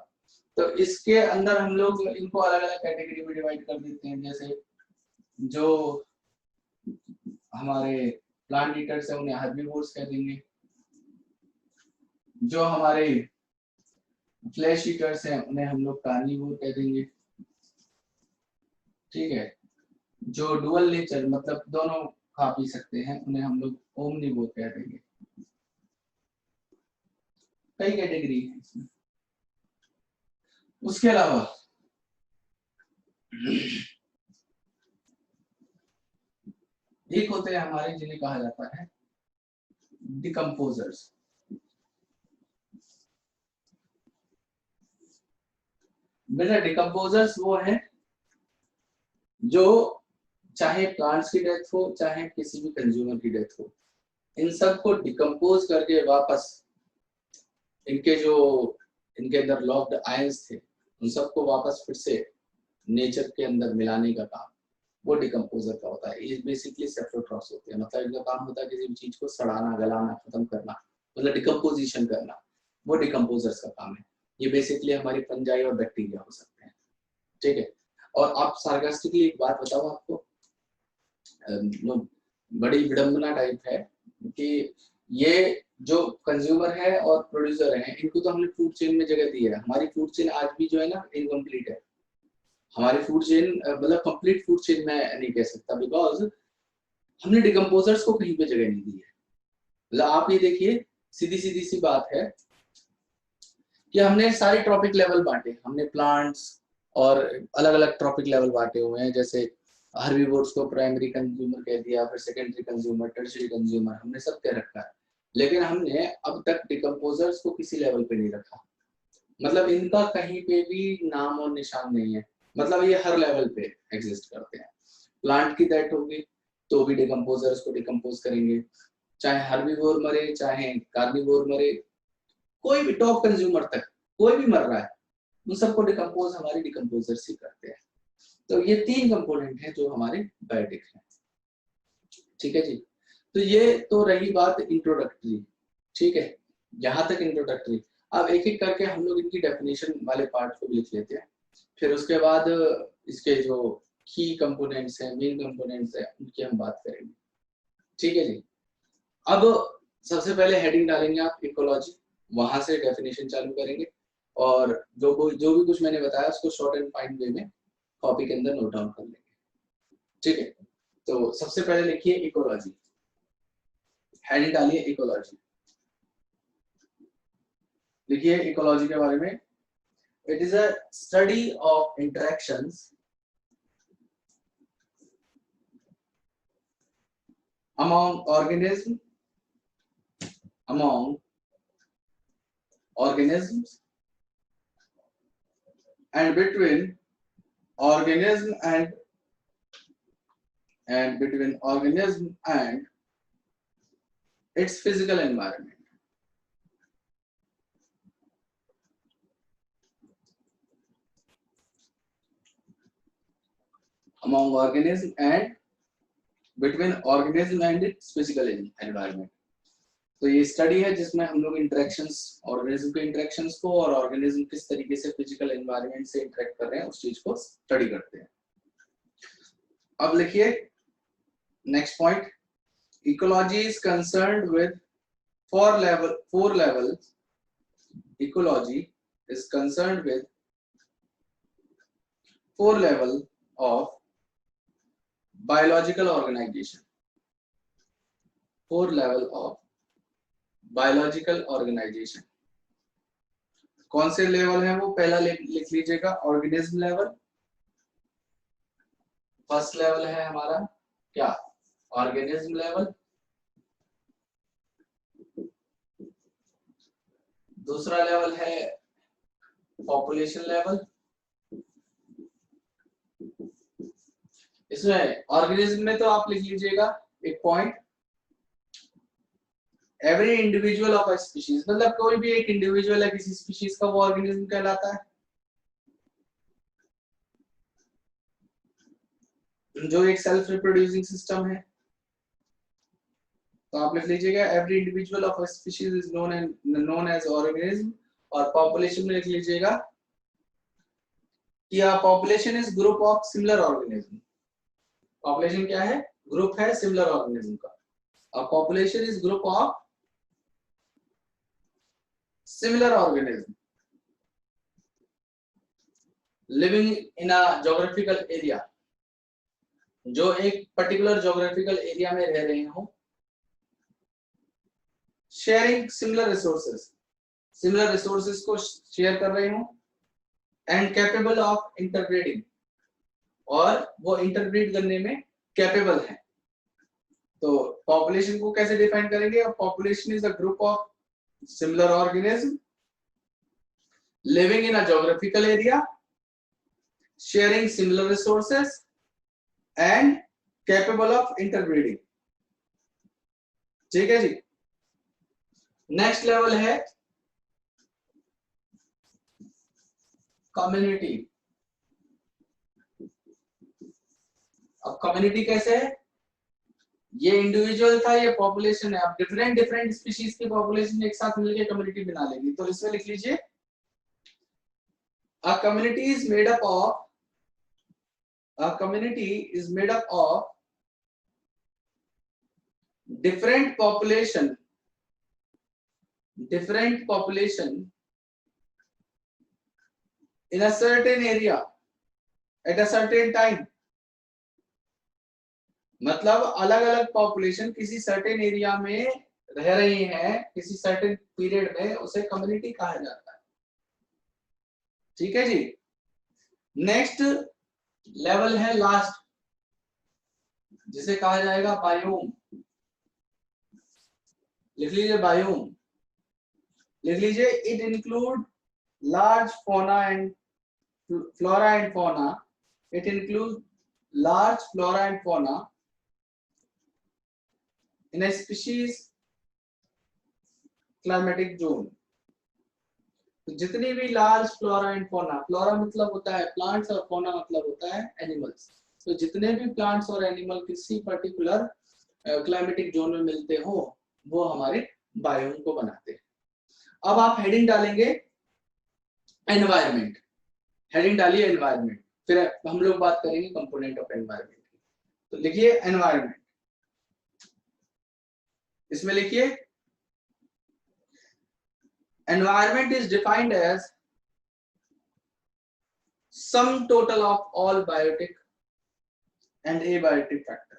तो इसके अंदर हम लोग इनको अलग अलग कैटेगरी में डिवाइड कर देते हैं, जैसे जो हमारे प्लांट ईटर्स है उन्हें हर्बीवोर्स कह देंगे, जो हमारे फ्लैश ईटर्स हैं उन्हें हम लोग कार्निवोर कह देंगे, ठीक है। जो डुअल नेचर मतलब दोनों खा पी सकते हैं उन्हें हम लोग ओमनिवोर कह देंगे। कई कैटेगरी है इसमें। उसके अलावा एक होते हैं हमारे जिन्हें कहा जाता है डिकम्पोजर्स। बेटा डिकम्पोजर्स वो हैं जो चाहे प्लांट्स की डेथ हो चाहे किसी भी कंज्यूमर की डेथ हो, इन सबको डिकम्पोज करके वापस इनके जो इनके अंदर लॉक्ड आयंस थे उन सबको वापस फिर से नेचर के अंदर मिलाने का काम वो डिकम्पोजर का होता है। ये बेसिकली सेफ्लोट्रॉप्स होते हैं, मतलब इनका काम होता है किसी भी चीज को सड़ाना, गलाना, खत्म करना, मतलब डिकम्पोजिशन करना, वो डिकम्पोजर्स का काम है। ये बेसिकली हमारी फंजाई और बैक्टीरिया हो सकते हैं, ठीक है। और आप सार्कास्टिकली एक बात बताओ आपको, बड़ी विडंबना टाइप है कि ये जो कंज्यूमर है और प्रोड्यूसर है इनको तो हमने फूड चेन में जगह दी है। हमारी फूड चेन आज भी जो है ना इनकम्प्लीट है। हमारी फूड चेन मतलब कंप्लीट फूड चेन मैं नहीं कह सकता, बिकॉज हमने डिकम्पोजर्स को कहीं पे जगह नहीं दी है। मतलब आप ये देखिए, सीधी सीधी सी बात है कि हमने सारे ट्रॉपिक लेवल बांटे, हमने प्लांट्स और अलग अलग ट्रॉपिक लेवल बांटे हुए हैं। जैसे हर्बीवोर्स को प्राइमरी कंज्यूमर कह दिया, फिर सेकेंडरी कंज्यूमर, टर्शियरी कंज्यूमर, हमने सब कह रखा है। लेकिन हमने अब तक डिकम्पोजर्स को किसी लेवल पे नहीं रखा, मतलब इनका कहीं पे भी नाम और निशान नहीं है। मतलब ये हर लेवल पे एग्जिस्ट करते हैं। प्लांट की डेथ होगी तो भी डिकम्पोजर्स को डिकम्पोज करेंगे, चाहे हर्बीवोर मरे चाहे कार्निवोर मरे, कोई भी टॉप कंज्यूमर तक कोई भी मर रहा है, उन सबको डिकम्पोज हमारे डिकम्पोजर्स ही करते हैं। तो ये 3 कंपोनेंट हैं जो हमारे बायोटिक हैं, ठीक है जी। तो ये तो रही बात इंट्रोडक्टरी, ठीक है, यहाँ तक इंट्रोडक्टरी। अब एक एक करके हम लोग इनकी डेफिनेशन वाले पार्ट को भी लिख लेते हैं, फिर उसके बाद इसके जो की कंपोनेंट्स हैं, मेन कंपोनेंट्स हैं, उनकी हम बात करेंगे, ठीक है जी। अब सबसे पहले हेडिंग डालेंगे आप इकोलॉजी, वहां से डेफिनेशन चालू करेंगे और जो भी कुछ मैंने बताया उसको शॉर्ट एंड फाइन वे में कॉपी के अंदर नोट डाउन कर लेंगे, ठीक है। तो सबसे पहले लिखिए इकोलॉजी, हेडिंग डालिए इकोलॉजी, लिखिए इकोलॉजी के बारे में। It is a study of interactions among organisms and between organism and between organism and its physical environment. Among organism and between organism and its physical environment. तो ये स्टडी है जिसमें हम लोग इंटरेक्शंस, ऑर्गेनिज्म के इंटरेक्शंस को और ऑर्गेनिज्म किस तरीके से फिजिकल एनवायरनमेंट से इंटरेक्ट कर रहे हैं उस चीज को स्टडी करते हैं। अब लिखिए next point, ecology is concerned with four levels. Ecology is concerned with 4 levels of biological organization. 4 level of biological organization. कौन से लेवल है वो पहला लिख लीजिएगा, ऑर्गेनिज्म लेवल। फर्स्ट लेवल है हमारा क्या, ऑर्गेनिज्म लेवल। दूसरा लेवल है पॉपुलेशन लेवल। इसमें ऑर्गेनिज्म में तो आप लिख लीजिएगा एक point, every individual of a species, मतलब कोई भी एक इंडिविजुअल है किसी स्पीशीज का, वो ऑर्गेनिज्म कहलाता है। जो एक सेल्फ रिप्रोड्यूसिंग सिस्टम है, तो आप लिख लीजिएगा every individual of a species is known as organism. और पॉपुलेशन में लिख लीजिएगा कि population is group of similar organism. Population क्या है, ग्रुप है सिमिलर ऑर्गेनिज्म का, और population is group of similar organism living in a geographical area, जो एक पर्टिकुलर ज्योग्राफिकल एरिया में रह रहे हो, शेयरिंग सिमिलर रिसोर्सेज को शेयर कर रहे हो, एंड कैपेबल ऑफ इंटरब्रीडिंग, और वो इंटरब्रीड करने में कैपेबल है। तो पॉपुलेशन को कैसे डिफाइन करेंगे, population is a group of similar organism living in a geographical area sharing similar resources and capable of interbreeding. ठीक है जी. नेक्स्ट लेवल है कम्युनिटी. अब कम्युनिटी कैसे है? ये इंडिविजुअल था, ये पॉपुलेशन है. अब डिफरेंट डिफरेंट स्पीशीज की पॉपुलेशन एक साथ मिलकर कम्युनिटी बना लेगी. तो इसमें लिख लीजिए a community is made up of different population in a certain area at a certain time. मतलब अलग अलग पॉपुलेशन किसी सर्टेन एरिया में रह रही हैं किसी सर्टेन पीरियड में, उसे कम्युनिटी कहा जाता है. ठीक है जी. नेक्स्ट लेवल है लास्ट, जिसे कहा जाएगा बायोम. लिख लीजिए बायोम. लिख लीजिए it include large fauna and flora and fauna. It includes large flora and fauna in a species climatic zone. तो जितनी भी large flora and fauna, flora मतलब होता है प्लांट्स और फोना मतलब होता है एनिमल्स. तो जितने भी प्लांट्स और एनिमल किसी पर्टिकुलर क्लाइमेटिक जोन में मिलते हो वो हमारे बायोम को बनाते हैं. अब आप हेडिंग डालेंगे एनवायरनमेंट. हेडिंग डालिए एनवायरनमेंट, फिर हम लोग बात करेंगे कंपोनेंट ऑफ एनवायरनमेंट की. तो लिखिए एनवायरनमेंट. इसमें लिखिए environment is defined as sum total of all biotic and abiotic factor.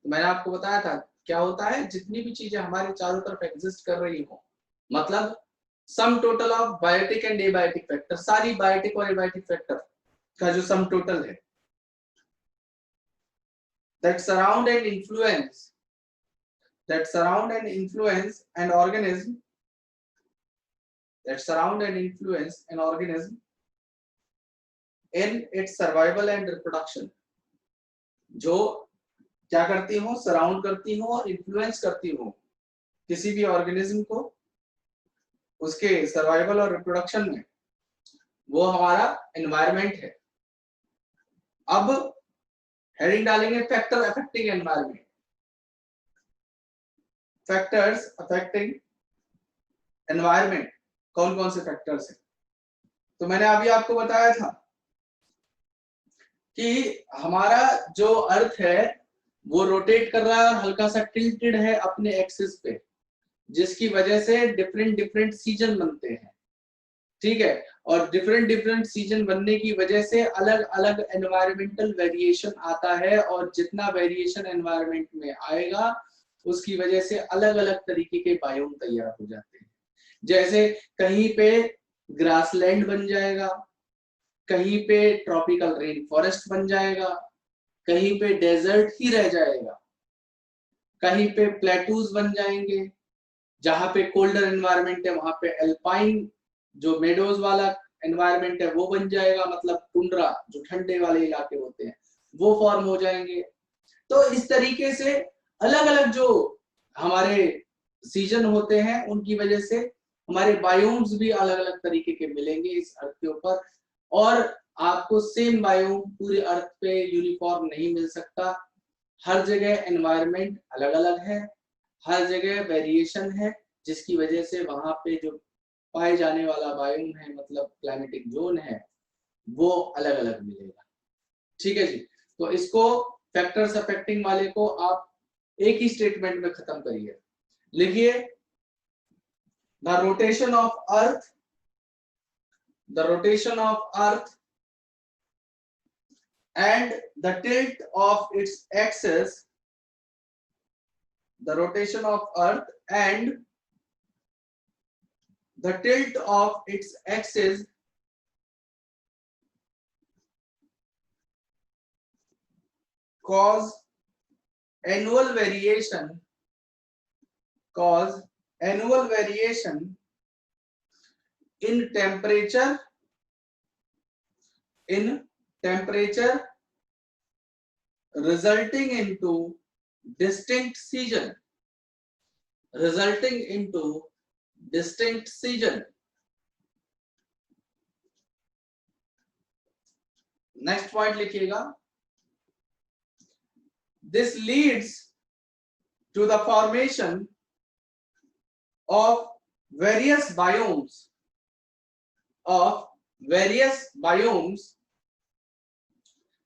तो मैंने आपको बताया था क्या होता है, जितनी भी चीजें हमारे चारों तरफ एग्जिस्ट कर रही हो, मतलब sum total of biotic and abiotic factor, सारी बायोटिक और एबायोटिक फैक्टर का जो सम टोटल है, that surround and influence an organism, that surround and influence an organism in its survival and reproduction. जो क्या करती हो, सराउंड करती हो और इन्फ्लुएंस करती हो किसी भी ऑर्गेनिज्म को उसके सर्वाइवल और रिप्रोडक्शन में, वो हमारा एनवायरनमेंट है. अब हेडिंग डालेंगे factor affecting environment. Factors affecting environment, कौन कौन से फैक्टर्स हैं? तो मैंने अभी आपको बताया था कि हमारा जो अर्थ है वो रोटेट कर रहा है और हल्का सा टिल्टेड है अपने एक्सिस पे, जिसकी वजह से डिफरेंट डिफरेंट सीजन बनते हैं. ठीक है. और डिफरेंट डिफरेंट सीजन बनने की वजह से अलग अलग एनवायरमेंटल वेरिएशन आता है, और जितना वेरिएशन एनवायरमेंट में आएगा उसकी वजह से अलग अलग तरीके के बायोम तैयार हो जाते हैं. जैसे कहीं पे ग्रासलैंड बन जाएगा, कहीं पे ट्रॉपिकल रेन फॉरेस्ट बन जाएगा, कहीं पे डेजर्ट ही रह जाएगा, कहीं पे प्लेटूज बन जाएंगे, जहां पे कोल्डर एनवायरनमेंट है वहां पे एल्पाइन जो मेडोज वाला एनवायरनमेंट है वो बन जाएगा, मतलब टुंड्रा जो ठंडे वाले इलाके होते हैं वो फॉर्म हो जाएंगे. तो इस तरीके से अलग अलग जो हमारे सीजन होते हैं उनकी वजह से हमारे बायोम्स भी अलग अलग तरीके के मिलेंगे इस अर्थ के ऊपर. और आपको सेम बायोम पूरे अर्थ पे यूनिफॉर्म नहीं मिल सकता. हर जगह एनवायरनमेंट अलग अलग है, हर जगह वेरिएशन है, जिसकी वजह से वहां पे जो पाए जाने वाला बायोम है, मतलब क्लाइमेटिक जोन है, वो अलग अलग मिलेगा. ठीक है जी. तो इसको फैक्टर्स अफेक्टिंग वाले को आप एक ही स्टेटमेंट में खत्म करिए. लिखिए the rotation of earth and the tilt of its axis, the rotation of earth and the tilt of its axis cause annual variation in temperature, in temperature resulting into distinct season, resulting into distinct season. Next point लिखिएगा, this leads to the formation of various biomes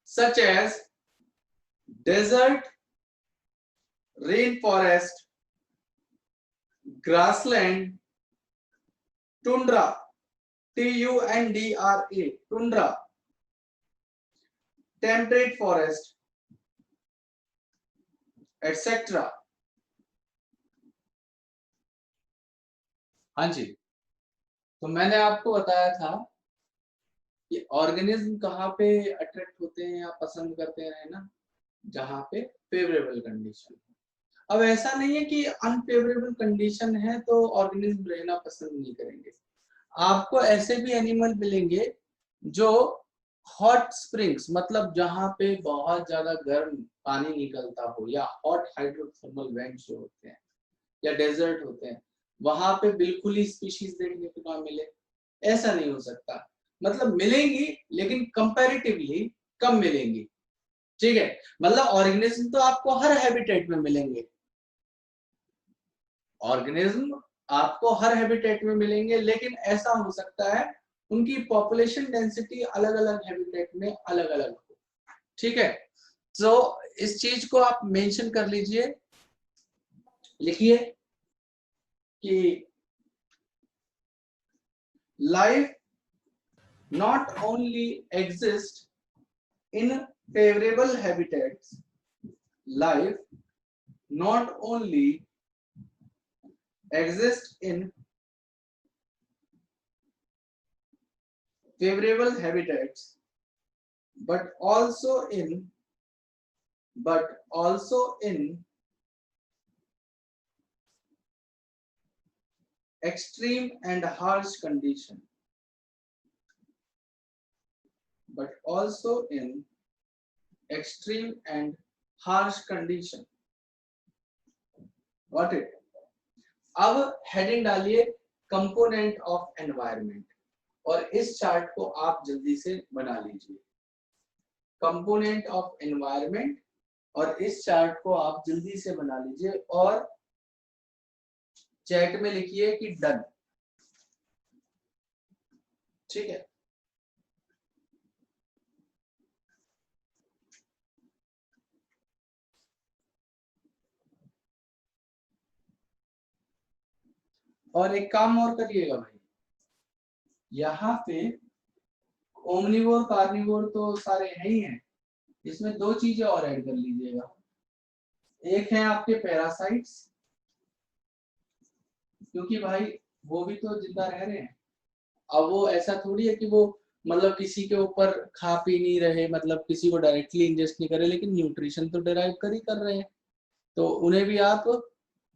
such as desert, rainforest, grassland, tundra, Tundra, tundra, temperate forest, etc. हाँ जी, तो मैंने आपको बताया था कि ऑर्गेनिज्म कहाँ पे अट्रैक्ट होते हैं या पसंद करते हैं ना, जहाँ पे फेवरेबल कंडीशन। अब ऐसा नहीं है कि अनफेवरेबल कंडीशन है तो ऑर्गेनिज्म रहना पसंद नहीं करेंगे। आपको ऐसे भी एनिमल मिलेंगे जो हॉट स्प्रिंग्स, मतलब जहाँ पे बहुत ज्यादा गर्म पानी निकलता हो, या हॉट हाइड्रोथर्मल वेंट्स जो होते हैं, या डेजर्ट होते हैं, वहां पे बिल्कुल ही स्पीशीज देखने को ना मिले, ऐसा नहीं हो सकता। मतलब मिलेंगी लेकिन कंपैरेटिवली कम मिलेंगी, ठीक है। मतलब ऑर्गेनिज्म तो आपको हर हैबिटेट में मिलेंगे, ऑर्गेनिज्म आपको हर हैबिटेट में मिलेंगे, लेकिन ऐसा हो सकता है उनकी पॉपुलेशन डेंसिटी अलग अलग हैबिटेट में अलग अलग हो, ठीक है। तो इस चीज को आप मेंशन कर लीजिए, लिखिए कि life not only exist in favorable habitats, life not only exist in favorable habitats, but also in extreme and harsh condition, but also in extreme and harsh condition. Got it? अब हेडिंग डालिए कंपोनेंट ऑफ एनवायरनमेंट, और इस चार्ट को आप जल्दी से बना लीजिए। कंपोनेंट ऑफ एनवायरनमेंट, और इस चार्ट को आप जल्दी से बना लीजिए और चैट में लिखिए कि डन, ठीक है। और एक काम और करिएगा भाई, यहाँ पे ओमनिवोर कार्निवोर तो सारे हैं ही हैं, इसमें दो चीजें और ऐड कर लीजिएगा। एक है आपके पैरासाइट्स, क्योंकि भाई वो भी तो जिंदा रह रहे हैं। अब वो ऐसा थोड़ी है कि वो मतलब किसी के ऊपर खा पी नहीं रहे, मतलब किसी को डायरेक्टली इंजेस्ट नहीं कर रहे, लेकिन न्यूट्रिशन तो डिराइव कर रहे हैं, तो उन्हें भी आप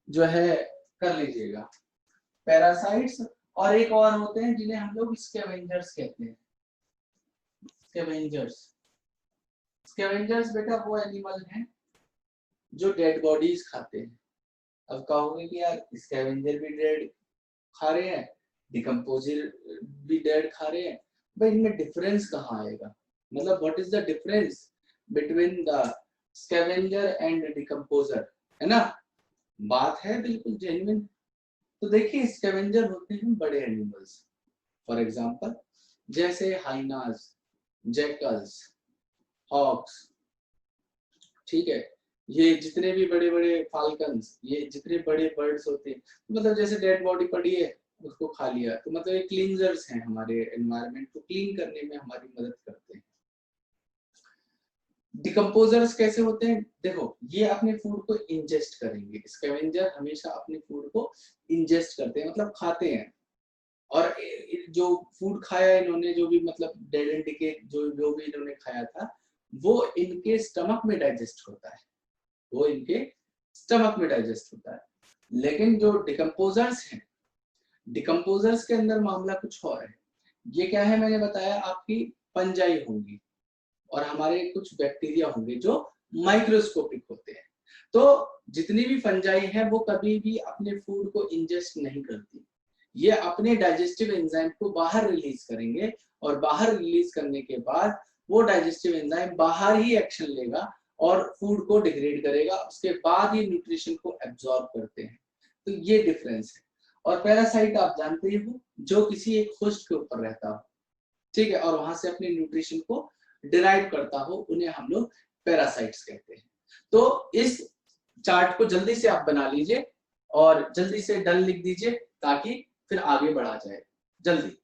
जो है कर लीजिएगा। पैरासाइट्स, और एक और होते हैं जिन्हें हम लोग स्कैवेंजर्स कहते हैं। स्कैवेंजर्स बेटा वो एनिमल हैं जो डेड बॉडीज खाते हैं। अब कहोगे कि यार स्कैवेंजर भी डेड खा रहे हैं, डिकम्पोजर भी डेड खा रहे हैं, भाई इनमें डिफरेंस कहाँ आएगा? मतलब what is the difference between the scavenger and decomposer, है ना? बात है बिल्कुल जेन्युइन। तो देखिए स्कैवेंजर होते हैं बड़े एनिमल्स, फॉर एग्जांपल जैसे हाइनास, जैकल्स, हॉक्स, ठीक है। ये जितने भी बड़े बड़े फाल्कन्स, ये जितने बड़े बर्ड्स होते हैं, मतलब जैसे डेड बॉडी पड़ी है उसको खा लिया, तो मतलब ये क्लींजर्स हैं, हमारे एनवायरनमेंट को क्लीन करने में हमारी मदद करते हैं। डिकम्पोजर्स कैसे होते हैं? देखो ये अपने फूड को इंजेस्ट करेंगे, स्कैवेंजर हमेशा अपने फूड को इंजेस्ट करते हैं, मतलब खाते हैं। और जो फूड खाया इन्होंने, जो भी मतलब डेड एंड डिके जो भी इन्होंने खाया था, वो इनके स्टमक में डाइजेस्ट होता है, वो इनके स्टमक में डाइजेस्ट होता है। लेकिन जो डिकम्पोजर्स हैं, डिकम्पोजर्स के अंदर मामला कुछ और है। ये क्या है, मैंने बताया आपकी पंजाई होंगी, और हमारे कुछ बैक्टीरिया होंगे जो माइक्रोस्कोपिक होते हैं। तो जितनी भी फंजाई है वो कभी भी अपने फूड को इंजेस्ट नहीं करती, ये अपने डाइजेस्टिव एंजाइम को बाहर रिलीज करेंगे और बाहर रिलीज करने के बाद वो डाइजेस्टिव एंजाइम बाहर ही एक्शन लेगा और फूड को डिग्रेड करेगा, उसके बाद ही न्यूट्रिशन को एब्जॉर्ब करते हैं। तो ये डिफरेंस है। और पैरासाइट आप जानते ही हो, जो किसी एक होस्ट के ऊपर रहता हो, ठीक है, और वहां से अपने न्यूट्रिशन को डिराइव करता हो, उन्हें हम लोग पैरासाइट्स कहते हैं। तो इस चार्ट को जल्दी से आप बना लीजिए और जल्दी से डन लिख दीजिए ताकि फिर आगे बढ़ा जाए जल्दी।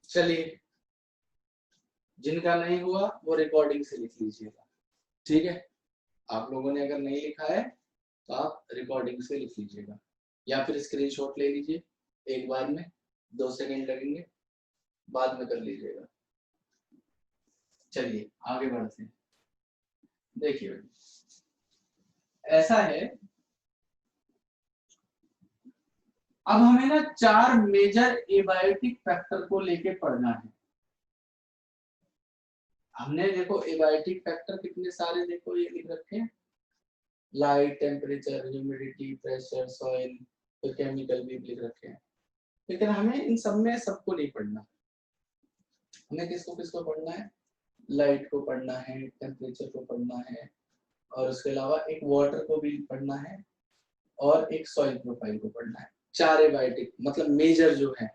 चलिए, जिनका नहीं हुआ वो रिकॉर्डिंग से लिख लीजिएगा, ठीक है। आप लोगों ने अगर नहीं लिखा है तो आप रिकॉर्डिंग से लिख लीजिएगा या फिर स्क्रीनशॉट ले लीजिए, एक बार में 2 सेकंड लगेंगे, बाद में कर लीजिएगा। चलिए आगे बढ़ते हैं। देखिए ऐसा है, अब हमें ना 4 मेजर एबायोटिक फैक्टर को लेके पढ़ना है। हमने देखो एबायोटिक फैक्टर कितने सारे देखो ये लिख रखे हैं, light, temperature, humidity, pressure, soil, तो केमिकल भी लिख रखे हैं। लेकिन हमें इन सब में सबको नहीं पढ़ना, हमें किसको किसको पढ़ना है, लाइट को पढ़ना है, टेम्परेचर को पढ़ना है, और उसके अलावा एक वाटर को भी पढ़ना है और एक सॉइल प्रोफाइल को पढ़ना है। 4 एबायोटिक मतलब मेजर जो है,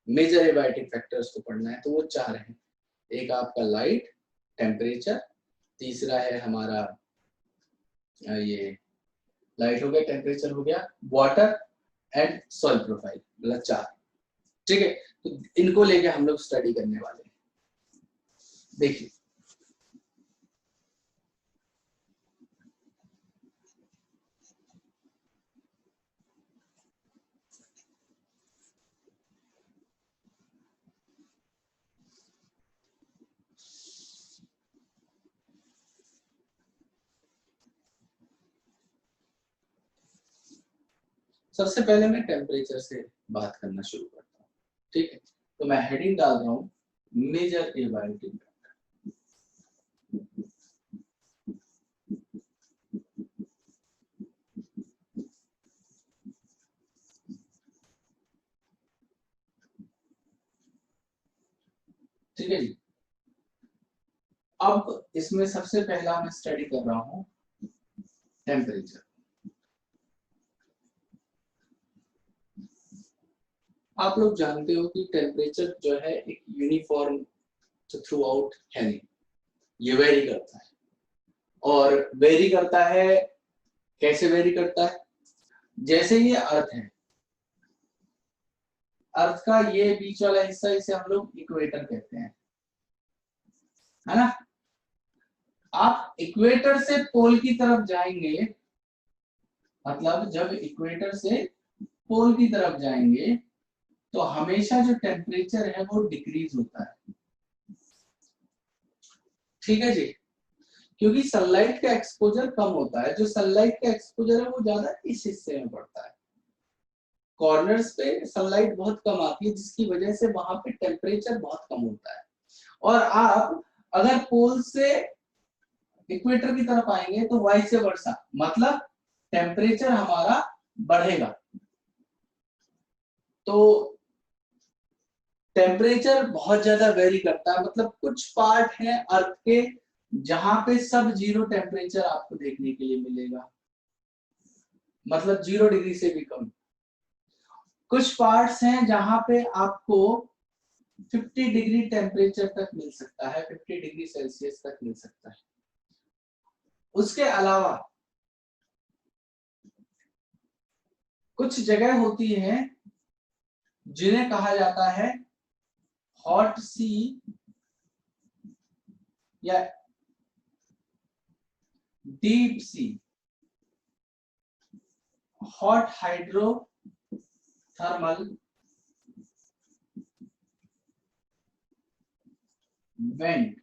मेजर एबायोटिक फैक्टर्स को पढ़ना है। तो वो 4 हैं, एक आपका लाइट, टेम्परेचर, तीसरा है हमारा ये लाइट हो गया, टेम्परेचर हो गया, वाटर एंड सॉइल प्रोफाइल, मतलब 4, ठीक है। तो इनको लेके हम लोग स्टडी करने वाले हैं। देखिए सबसे पहले मैं टेम्परेचर से बात करना शुरू करता हूँ, ठीक है। तो मैं हेडिंग डाल रहा हूँ मेजर एबायोटिक फैक्टर, ठीक है जी। अब इसमें सबसे पहला मैं स्टडी कर रहा हूँ टेम्परेचर। आप लोग जानते हो कि टेम्परेचर जो है एक यूनिफॉर्म थ्रू आउट है नहीं, ये वेरी करता है। और वेरी करता है, कैसे वेरी करता है, जैसे ये अर्थ है, अर्थ का ये बीच वाला हिस्सा, इसे हम लोग इक्वेटर कहते हैं, है ना। आप इक्वेटर से पोल की तरफ जाएंगे, मतलब जब इक्वेटर से पोल की तरफ जाएंगे तो हमेशा जो टेम्परेचर है वो डिक्रीज होता है, ठीक है जी। क्योंकि सनलाइट का एक्सपोजर कम होता है, जो सनलाइट का एक्सपोजर है वो ज्यादा इस हिस्से में पड़ता है, कॉर्नर्स पे सनलाइट बहुत कम आती है, जिसकी वजह से वहां पे टेम्परेचर बहुत कम होता है। और आप अगर पोल से इक्वेटर की तरफ आएंगे तो वाइस वर्सा, मतलब टेम्परेचर हमारा बढ़ेगा। तो टेम्परेचर बहुत ज्यादा वेरी करता है, मतलब कुछ पार्ट है अर्थ के जहां पे सब 0 टेम्परेचर आपको देखने के लिए मिलेगा, मतलब 0 डिग्री से भी कम। कुछ पार्ट्स हैं जहां पे आपको 50 डिग्री टेम्परेचर तक मिल सकता है, 50 डिग्री सेल्सियस तक मिल सकता है। उसके अलावा कुछ जगह होती है जिन्हें कहा जाता है हॉट सी या deep sea, hot hydrothermal vent.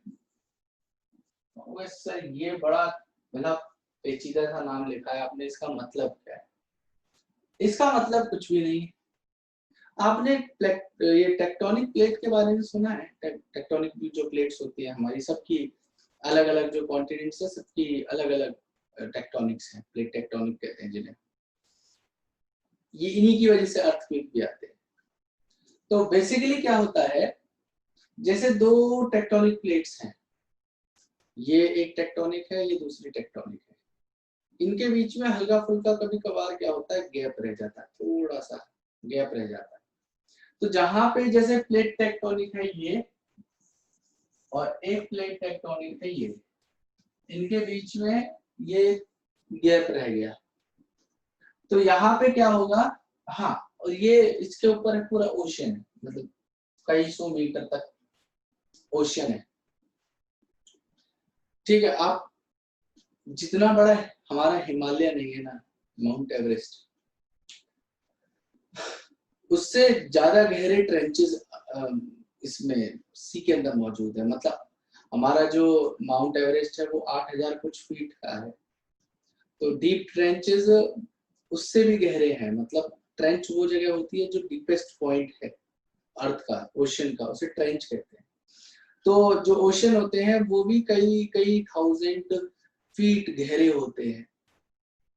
Sir ये बड़ा मतलब पेचीदा सा नाम लिखा है आपने, इसका मतलब क्या है? इसका मतलब कुछ भी नहीं। आपने ये टेक्टोनिक प्लेट के बारे में सुना है? टेक्टोनिक जो प्लेट्स होती है हमारी, सबकी अलग अलग जो कॉन्टिनेंट्स है सबकी अलग अलग टेक्टोनिक्स हैं, प्लेट टेक्टोनिक कहते हैं जिन्हें। ये इन्हीं की वजह से अर्थक्वेक भी आते हैं। तो बेसिकली क्या होता है, जैसे दो टेक्टोनिक प्लेट्स हैं, ये एक टेक्टोनिक है, ये दूसरी टेक्टोनिक है, इनके बीच में हल्का फुल्का कभी कभार क्या होता है, गैप रह जाता है, थोड़ा सा गैप रह जाता है। तो जहां पे जैसे प्लेट टेक्टोनिक है ये, और एक प्लेट टेक्टोनिक है ये, इनके बीच में ये गैप रह गया, तो यहाँ पे क्या होगा, हाँ, और ये इसके ऊपर पूरा ओशन है, मतलब कई सौ मीटर तक ओशन है। ठीक है, आप जितना बड़ा हमारा हिमालय नहीं है ना, माउंट एवरेस्ट, उससे ज्यादा गहरे ट्रेंचेस इसमें सी के अंदर मौजूद है। मतलब हमारा जो माउंट एवरेस्ट है वो 8000 कुछ फीट का है, तो डीप ट्रेंचेस उससे भी गहरे हैं। मतलब ट्रेंच वो जगह होती है जो डीपेस्ट पॉइंट है अर्थ का, ओशन का, उसे ट्रेंच कहते हैं। तो जो ओशन होते हैं वो भी कई कई थाउजेंड फीट गहरे होते हैं।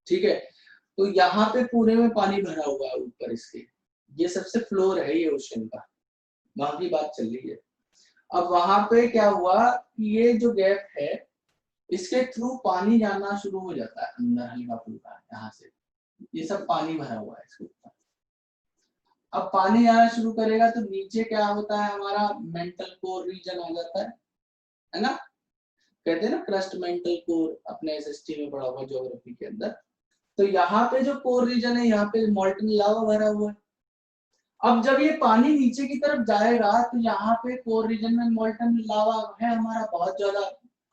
ठीक है, तो यहाँ पे पूरे में पानी भरा हुआ है ऊपर इसके, ये सबसे फ्लोर है ये ओशन का, वहां की बात चल रही है। अब वहां पे क्या हुआ कि ये जो गैप है, इसके थ्रू पानी जाना शुरू हो जाता है अंदर हल्का फुल्का, यहाँ से ये सब पानी भरा हुआ है इसके ऊपर। अब पानी आना शुरू करेगा तो नीचे क्या होता है, हमारा मेंटल कोर रीजन आ जाता है ना? कहते हैं ना क्रस्ट मेंटल कोर, अपने एसएसटी में पढ़ा हुआ ज्योग्राफी के अंदर। तो यहाँ पे जो कोर रीजन है, यहाँ पे मॉल्टन लावा भरा हुआ है। अब जब ये पानी नीचे की तरफ जाएगा तो यहाँ पे कोर रीजन में मॉल्टन लावा है हमारा, बहुत ज्यादा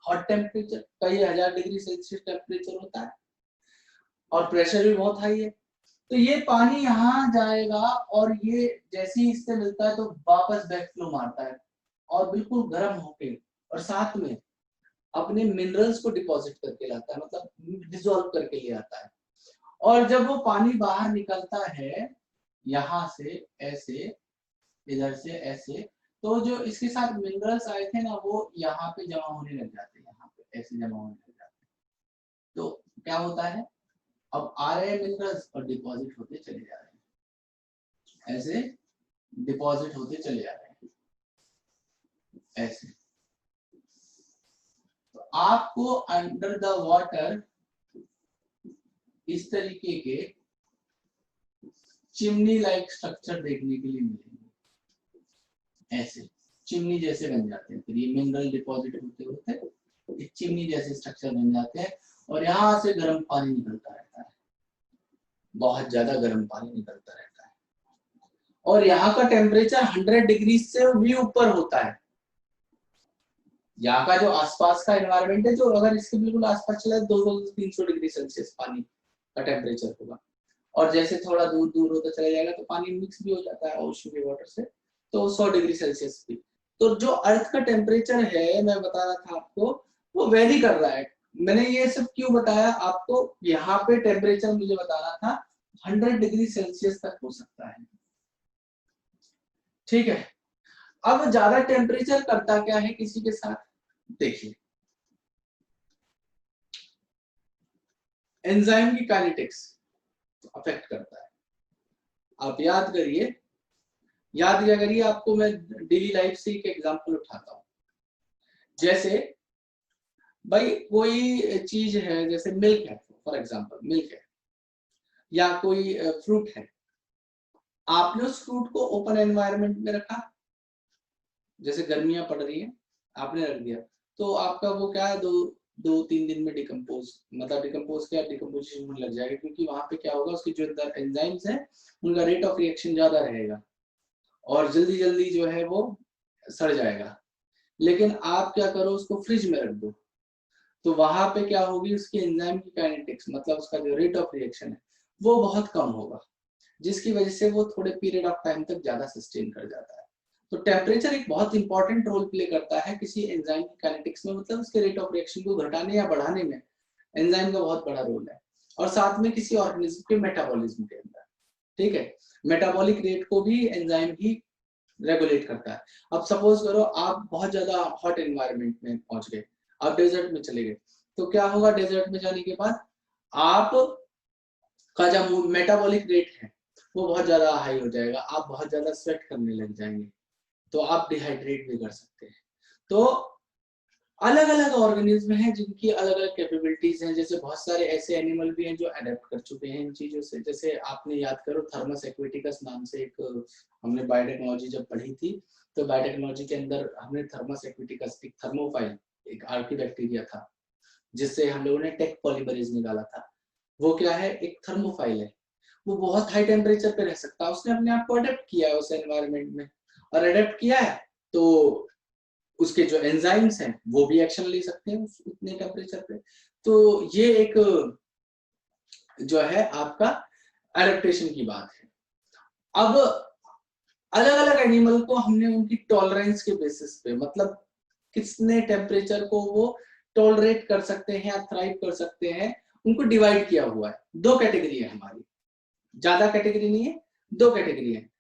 हॉट टेम्परेचर, कई हजार डिग्री सेल्सियस टेम्परेचर होता है, और प्रेशर भी बहुत हाई है। तो ये पानी यहाँ जाएगा और ये जैसे ही इससे मिलता है तो वापस बैकफ्लो मारता है और बिल्कुल गर्म होके, और साथ में अपने मिनरल्स को डिपॉजिट करके लाता है, मतलब डिसॉल्व करके ले आता है। और जब वो पानी बाहर निकलता है यहाँ से ऐसे, इधर से ऐसे, तो जो इसके साथ मिनरल्स आए थे ना, वो यहाँ पे जमा होने लग जाते हैं, यहाँ पे ऐसे जमा होने लग जाते हैं। तो क्या होता है, अब आ रहे हैं मिनरल्स और डिपॉजिट होते चले जा रहे हैं, ऐसे डिपॉजिट होते चले जा रहे हैं, ऐसे। तो आपको अंडर द वाटर इस तरीके के चिमनी लाइक स्ट्रक्चर देखने के लिए मिलेंगे, ऐसे चिमनी जैसे बन जाते हैं। फिर ये मिनरल डिपॉजिट होते होते चिमनी जैसे स्ट्रक्चर बन जाते हैं, और यहाँ से गर्म पानी निकलता रहता है, बहुत ज्यादा गर्म पानी निकलता रहता है। और यहाँ का टेम्परेचर 100 डिग्री से भी ऊपर होता है। यहाँ का जो आसपास का एनवायरनमेंट है, जो अगर इसके बिल्कुल आसपास चला 200-300 डिग्री सेल्सियस पानी का टेम्परेचर होगा, और जैसे थोड़ा दूर दूर होता चला जाएगा तो पानी मिक्स भी हो जाता है ओशन के वाटर से, तो 100 डिग्री सेल्सियस भी। तो जो अर्थ का टेम्परेचर है, मैं बता रहा था आपको, वो वेरी कर रहा है। मैंने ये सब क्यों बताया आपको, यहाँ पे टेम्परेचर मुझे बताना था 100 डिग्री सेल्सियस तक हो सकता है। ठीक है, अब ज्यादा टेम्परेचर करता क्या है किसी के साथ, देखिए एंजाइम की काइनेटिक्स अफेक्ट करता है। आप याद करिए, याद क्या करिए, आपको मैं डेली लाइफ से एक एग्जांपल उठाता हूँ। जैसे भाई कोई चीज है, जैसे मिल्क है, फॉर एग्जांपल मिल्क है, या कोई फ्रूट है, आपने उस फ्रूट को ओपन एनवायरनमेंट में रखा, जैसे गर्मियां पड़ रही है, आपने रख दिया तो आपका वो क्या है, 2-3 दिन में डिकम्पोज, मतलब डिकम्पोज क्या, डिकम्पोजिशन में लग जाएगा, क्योंकि वहां पे क्या होगा, उसकी जो एंजाइम्स है उनका रेट ऑफ रिएक्शन ज्यादा रहेगा और जल्दी जल्दी जो है वो सड़ जाएगा। लेकिन आप क्या करो, उसको फ्रिज में रख दो, तो वहां पे क्या होगी, उसकी एंजाइम की काइनेटिक्स, मतलब उसका जो रेट ऑफ रिएक्शन है वो बहुत कम होगा, जिसकी वजह से वो थोड़े पीरियड ऑफ टाइम तक ज्यादा सस्टेन कर जाता है। तो टेम्परेचर एक बहुत इंपॉर्टेंट रोल प्ले करता है किसी एंजाइम की काइनेटिक्स में, मतलब उसके रेट ऑफ रिएक्शन को घटाने या बढ़ाने में एंजाइम का बहुत बड़ा रोल है, और साथ में किसी ऑर्गेनिज्म के मेटाबॉलिज्म के अंदर, ठीक है, मेटाबॉलिक रेट को भी एंजाइम ही रेगुलेट करता है। अब सपोज करो आप बहुत ज्यादा हॉट एनवायरनमेंट में पहुंच गए, आप डेजर्ट में चले गए, तो क्या होगा, डेजर्ट में जाने के बाद आप का जो मेटाबॉलिक रेट है वो बहुत ज्यादा हाई हो जाएगा, आप बहुत ज्यादा स्वेट करने लग जाएंगे, तो आप डिहाइड्रेट भी कर सकते हैं। तो अलग अलग ऑर्गेनिज्म हैं जिनकी अलग अलग कैपेबिलिटीज हैं, जैसे बहुत सारे ऐसे एनिमल भी हैं जो अडेप्ट कर चुके हैं इन चीजों से, जैसे आपने याद करो थर्मस एक्वेटिकस नाम से एक हमने बायोटेक्नोलॉजी जब पढ़ी थी, तो बायोटेक्नोलॉजी के अंदर हमने थर्मस एक्वेटिकस, एक थर्मोफाइल, एक आर्किबैक्टीरिया था जिससे हम लोगों ने टेक पॉलीमरेज निकाला था। वो क्या है, एक थर्मोफाइल है, वो बहुत हाई टेम्परेचर पे रह सकता है, उसने अपने आप को अडेप्ट किया है उस एनवायरनमेंट में, और अडेप्ट किया है तो उसके जो एंजाइम्स हैं वो भी एक्शन ले सकते हैं उतने टेम्परेचर पे। तो ये एक जो है आपका एडेप्टेशन की बात है। अब अलग अलग एनिमल को हमने उनकी टॉलरेंस के बेसिस पे, मतलब कितने टेम्परेचर को वो टॉलरेट कर सकते हैं या थ्राइव कर सकते हैं, उनको डिवाइड किया हुआ है। दो कैटेगरी है हमारी, ज्यादा कैटेगरी नहीं है, दो कैटेगरी है।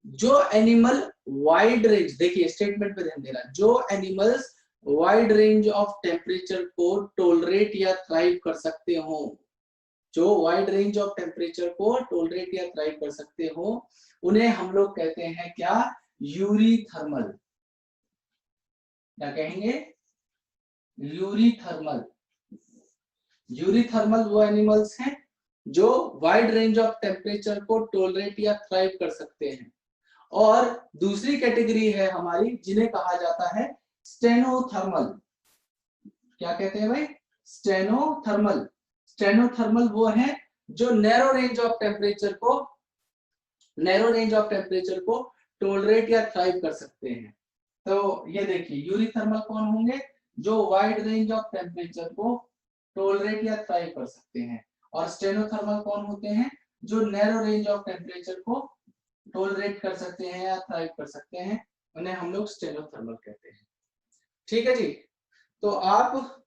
जो एनिमल वाइड रेंज, देखिए स्टेटमेंट पे ध्यान देना, जो animals wide range of temperature को टोलरेट या थ्राइव कर सकते हो, जो वाइड रेंज ऑफ टेम्परेचर को टोलरेट या थ्राइव कर सकते हो, उन्हें हम लोग कहते हैं क्या, यूरीथर्मल। क्या कहेंगे, यूरीथर्मल। यूरीथर्मल वो एनिमल्स हैं जो वाइड रेंज ऑफ टेम्परेचर को टोलरेट या थ्राइव कर सकते हैं। और दूसरी कैटेगरी है हमारी जिन्हें कहा जाता है स्टेनोथर्मल। क्या कहते हैं भाई, स्टेनोथर्मल। स्टेनोथर्मल वो है जो नैरो रेंज ऑफ टेम्परेचर को टोलरेट या थ्राइव कर सकते हैं। तो ये देखिए, यूरीथर्मल कौन होंगे, जो वाइड रेंज ऑफ टेम्परेचर को टोलरेट या थ्राइव कर सकते हैं, और स्टेनोथर्मल कौन होते हैं, जो नैरो रेंज ऑफ टेम्परेचर को टोलरेट कर सकते हैं या थ्राइव कर सकते हैं, उन्हें हम लोग स्टेनोथर्मल कहते हैं। ठीक है जी। तो आप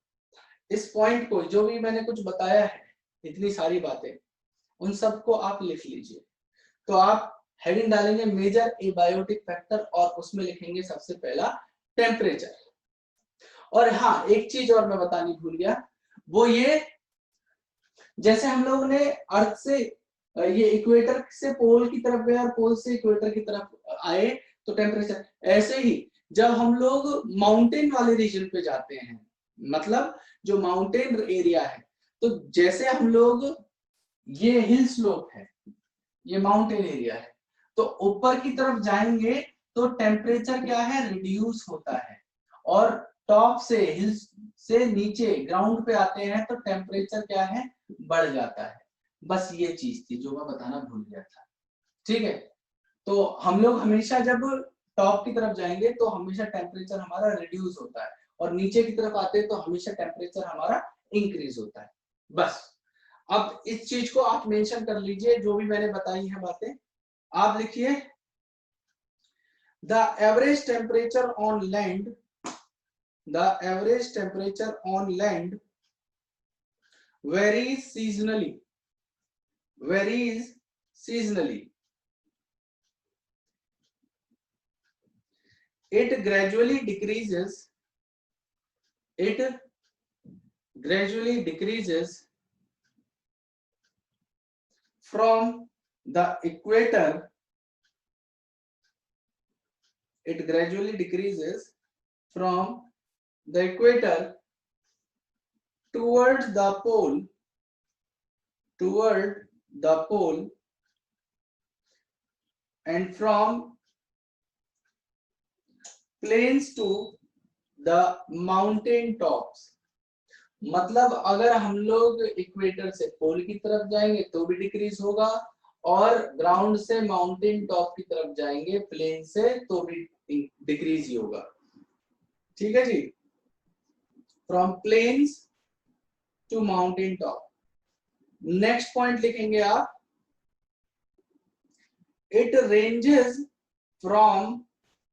इस पॉइंट को, जो भी मैंने कुछ बताया है, इतनी सारी बातें, उन सबको आप लिख लीजिए। तो आप हेडिंग डालेंगे मेजर एबायोटिक फैक्टर और उसमें लिखेंगे सबसे पहला टेम्परेचर। और हाँ, एक चीज और मैं बतानी भूल गया, वो ये, जैसे हम लोग ने अर्थ से ये इक्वेटर से पोल की तरफ गए और पोल से इक्वेटर की तरफ आए तो टेम्परेचर, ऐसे ही जब हम लोग माउंटेन वाले रीजन पे जाते हैं, मतलब जो माउंटेन एरिया है, तो जैसे हम लोग, ये हिल स्लोप है, ये माउंटेन एरिया है, तो ऊपर की तरफ जाएंगे तो टेम्परेचर क्या है, रिड्यूस होता है, और टॉप से हिल्स से नीचे ग्राउंड पे आते हैं तो टेम्परेचर क्या है, बढ़ जाता है। बस ये चीज थी जो मैं बताना भूल गया था। ठीक है, तो हम लोग हमेशा जब टॉप की तरफ जाएंगे तो हमेशा टेम्परेचर हमारा रिड्यूस होता है, और नीचे की तरफ आते हैं तो हमेशा टेम्परेचर हमारा इंक्रीज होता है। बस अब इस चीज को आप मेंशन कर लीजिए, जो भी मैंने बताई है बातें आप लिखिए। The average temperature on land, the average temperature on land varies seasonally, it gradually decreases from the equator, it gradually decreases from the equator towards the pole, and from plains to the mountain tops, मतलब अगर हम लोग इक्वेटर से पोल की तरफ जाएंगे तो भी डिक्रीज होगा, और ग्राउंड से माउंटेन टॉप की तरफ जाएंगे प्लेन से तो भी डिक्रीज ही होगा। ठीक है जी, from plains to mountain top. Next point लिखेंगे आप, it ranges from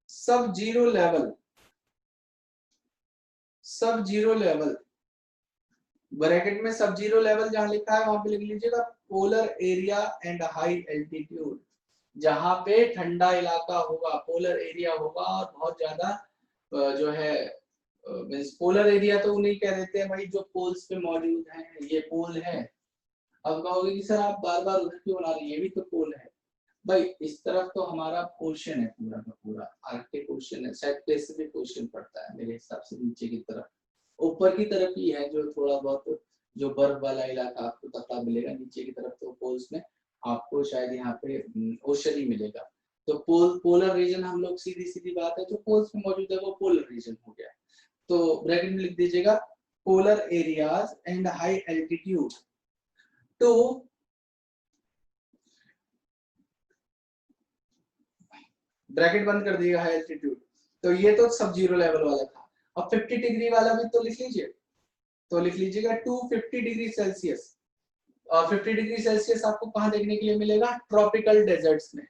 sub zero level, sub zero level bracket में सब जीरो लेवल जहां लिखा है वहां पे लिख लीजिएगा polar area and high altitude, जहां पे ठंडा इलाका होगा, पोलर एरिया होगा और बहुत ज्यादा जो है मींस पोलर एरिया तो उन्हें कह देते हैं भाई जो पोल्स पे मौजूद हैं, ये पोल है। अब कहोगे कि सर आप बार बार उधर क्यों बना रहे हैं, ये भी तो पोल है। भाई इस तरफ तो हमारा ओशन है, पूरा का पूरा आर्कटिक ओशन है, शायद पैसिफिक ओशन पड़ता है मेरे हिसाब से नीचे की तरफ, ऊपर की तरफ ही है जो थोड़ा बहुत जो बर्फ वाला इलाका आपको पता मिलेगा, नीचे की तरफ तो पोल्स में आपको शायद यहाँ पे ओशन ही मिलेगा। तो पोलर रीजन हम लोग सीधी सीधी बात है जो पोल्स में मौजूद है वो पोलर रीजन हो गया। तो ब्रैकेट में लिख दीजिएगा polar areas and high altitude to bracket बंद कर दिया हाई एल्टीट्यूड। तो ये तो सब जीरो लेवल वाला था, अब 50 डिग्री वाला भी तो लिख लीजिए, तो लिख लीजिएगा 250 डिग्री सेल्सियस। और 50 डिग्री सेल्सियस आपको कहां देखने के लिए मिलेगा, ट्रॉपिकल डेजर्ट्स में,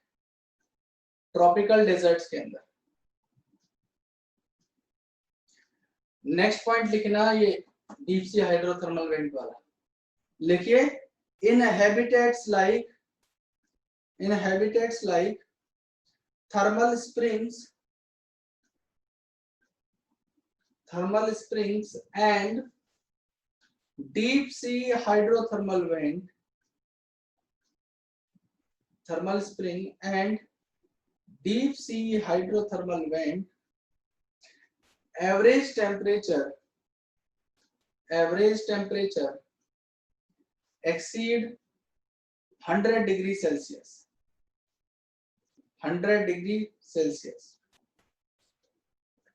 ट्रॉपिकल डेजर्ट्स के अंदर। नेक्स्ट पॉइंट लिखना ये डीप सी हाइड्रोथर्मल वेंट वाला, लिखिए in habitats like thermal springs and deep sea hydrothermal vent, thermal spring and deep sea hydrothermal vent, average temperature exceed 100 degree Celsius, 100 degree Celsius.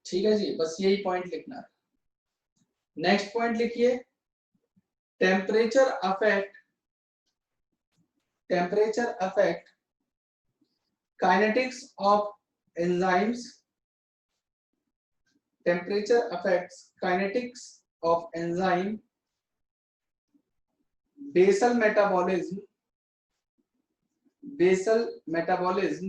ठीक है जी, बस यही पॉइंट लिखना है। नेक्स्ट पॉइंट लिखिए temperature affect kinetics of enzymes, temperature affects kinetics of enzyme, basal metabolism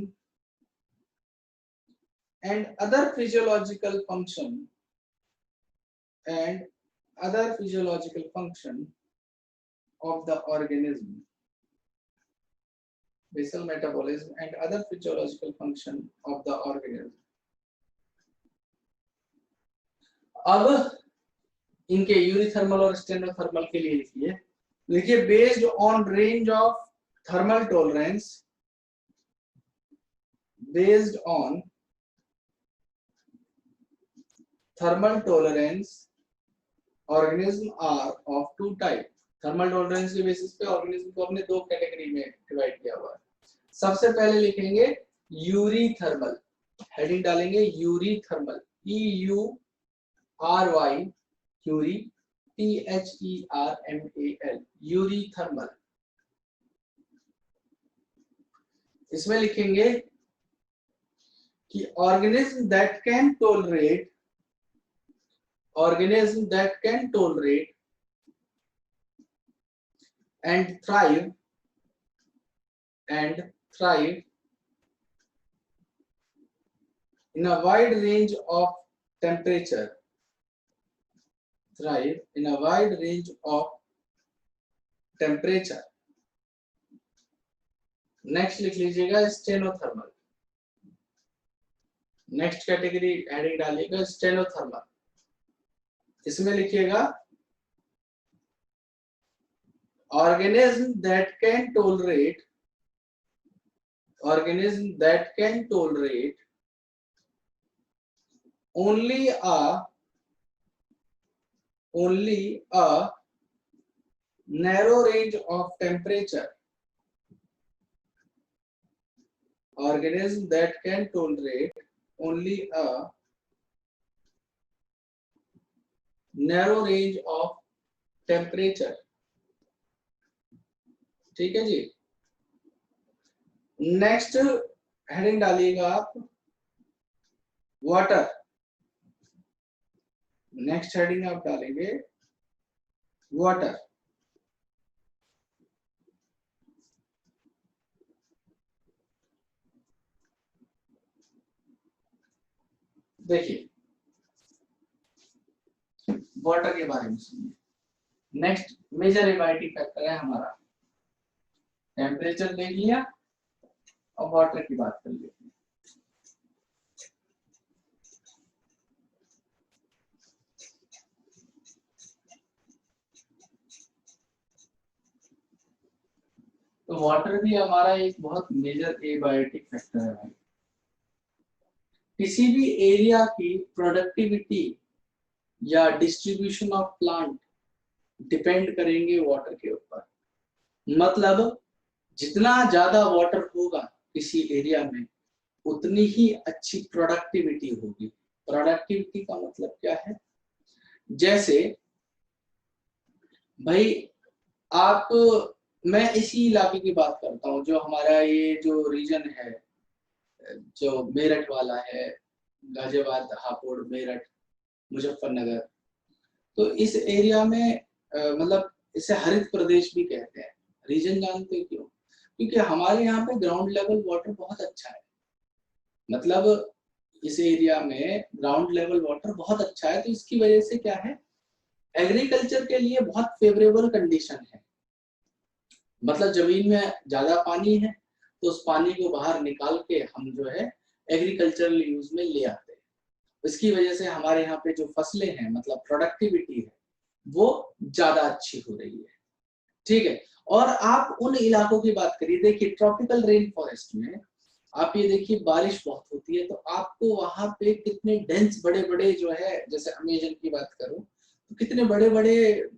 and other physiological function of the organism, basal metabolism and other physiological function of the organism। अब इनके यूरिथर्मल और स्टेनोथर्मल के लिए लिखिए based on range of thermal tolerance, based on thermal tolerance organism are of two type। Thermal tolerance के बेसिस पे ऑर्गेनिज्म को हमने दो कैटेगरी में डिवाइड किया हुआ है। सबसे पहले लिखेंगे यूरीथर्मल, हेडिंग डालेंगे eurythermal, EURY Yuri THERMAL, eurythermal. इसमें लिखेंगे कि organism that can tolerate and thrive in a wide range of temperature, next लिख लीजिएगा स्टेनोथर्मल, नेक्स्ट कैटेगरी हेडिंग डालिएगा स्टेनोथर्मल। इसमें लिखिएगा organism that can tolerate only a narrow range of temperature, organism that can tolerate only a narrow range of temperature, ठीक है जी। नेक्स्ट हेडिंग डालिएगा आप वाटर, नेक्स्ट हेडिंग आप डालेंगे वाटर। देखिए वाटर के बारे में सुनिए। नेक्स्ट मेजर एबिलिटी फैक्टर है हमारा, टेम्परेचर देख लिया, अब वाटर की बात कर लेते हैं। तो वाटर भी हमारा एक बहुत मेजर एबायोटिक फैक्टर है भाई। किसी भी एरिया की प्रोडक्टिविटी या डिस्ट्रीब्यूशन ऑफ प्लांट डिपेंड करेंगे वाटर के ऊपर। मतलब जितना ज्यादा वाटर होगा किसी एरिया में उतनी ही अच्छी प्रोडक्टिविटी होगी। प्रोडक्टिविटी का मतलब क्या है? जैसे भाई आप, मैं इसी इलाके की बात करता हूँ जो हमारा ये जो रीजन है, जो मेरठ वाला है, गाजियाबाद, हापुड़, मेरठ, मुजफ्फरनगर। तो इस एरिया में मतलब इसे हरित प्रदेश भी कहते हैं। रीजन जानते हो क्यों? क्योंकि हमारे यहाँ पे ग्राउंड लेवल वाटर बहुत अच्छा है। मतलब इस एरिया में ग्राउंड लेवल वाटर बहुत अच्छा है, तो इसकी वजह से क्या है, एग्रीकल्चर के लिए बहुत फेवरेबल कंडीशन है। मतलब जमीन में ज्यादा पानी है तो उस पानी को बाहर निकाल के हम जो है एग्रीकल्चरल यूज में ले आते हैं। इसकी वजह से हमारे यहाँ पे जो फसलें हैं, मतलब प्रोडक्टिविटी है, वो ज्यादा अच्छी हो रही है। ठीक है। और आप उन इलाकों की बात करिए, देखिए ट्रॉपिकल रेन फॉरेस्ट में आप ये देखिए बारिश बहुत होती है, तो आपको वहां पे कितने डेंस बड़े बड़े जो है, जैसे अमेजन की बात करूं तो कितने बड़े बड़े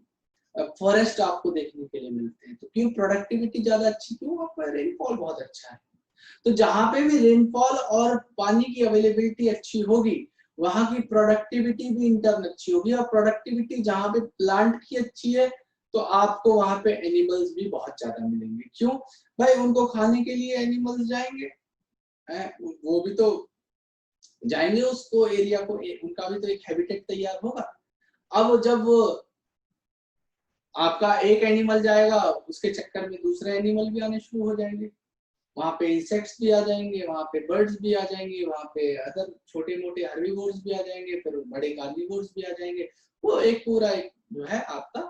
फॉरेस्ट आपको देखने के लिए मिलते हैं। तो क्यों? प्रोडक्टिविटी ज्यादा अच्छी, क्यों? आपका रेनफॉल बहुत अच्छा है। तो जहां पे भी रेनफॉल और पानी की अवेलेबिलिटी अच्छी होगी वहां की प्रोडक्टिविटी भी इंटर्न अच्छी होगी। और प्रोडक्टिविटी जहां पे प्लांट की अच्छी है तो आपको वहां पे एनिमल्स भी बहुत ज्यादा मिलेंगे। क्यों भाई? उनको खाने के लिए एनिमल्स जाएंगे, वो भी तो जाएंगे उसको एरिया को, उनका भी तो एक हैबिटेट तैयार होगा। अब जब आपका एक एनिमल जाएगा उसके चक्कर में दूसरे एनिमल भी आने शुरू हो जाएंगे, वहां पे इंसेक्ट्स भी आ जाएंगे, वहां पे बर्ड्स भी आ जाएंगे, वहां पे अदर छोटे मोटे हर्बीवोर्स भी आ जाएंगे, फिर बड़े कार्निवोर्स भी आ जाएंगे। वो एक पूरा एक जो है आपका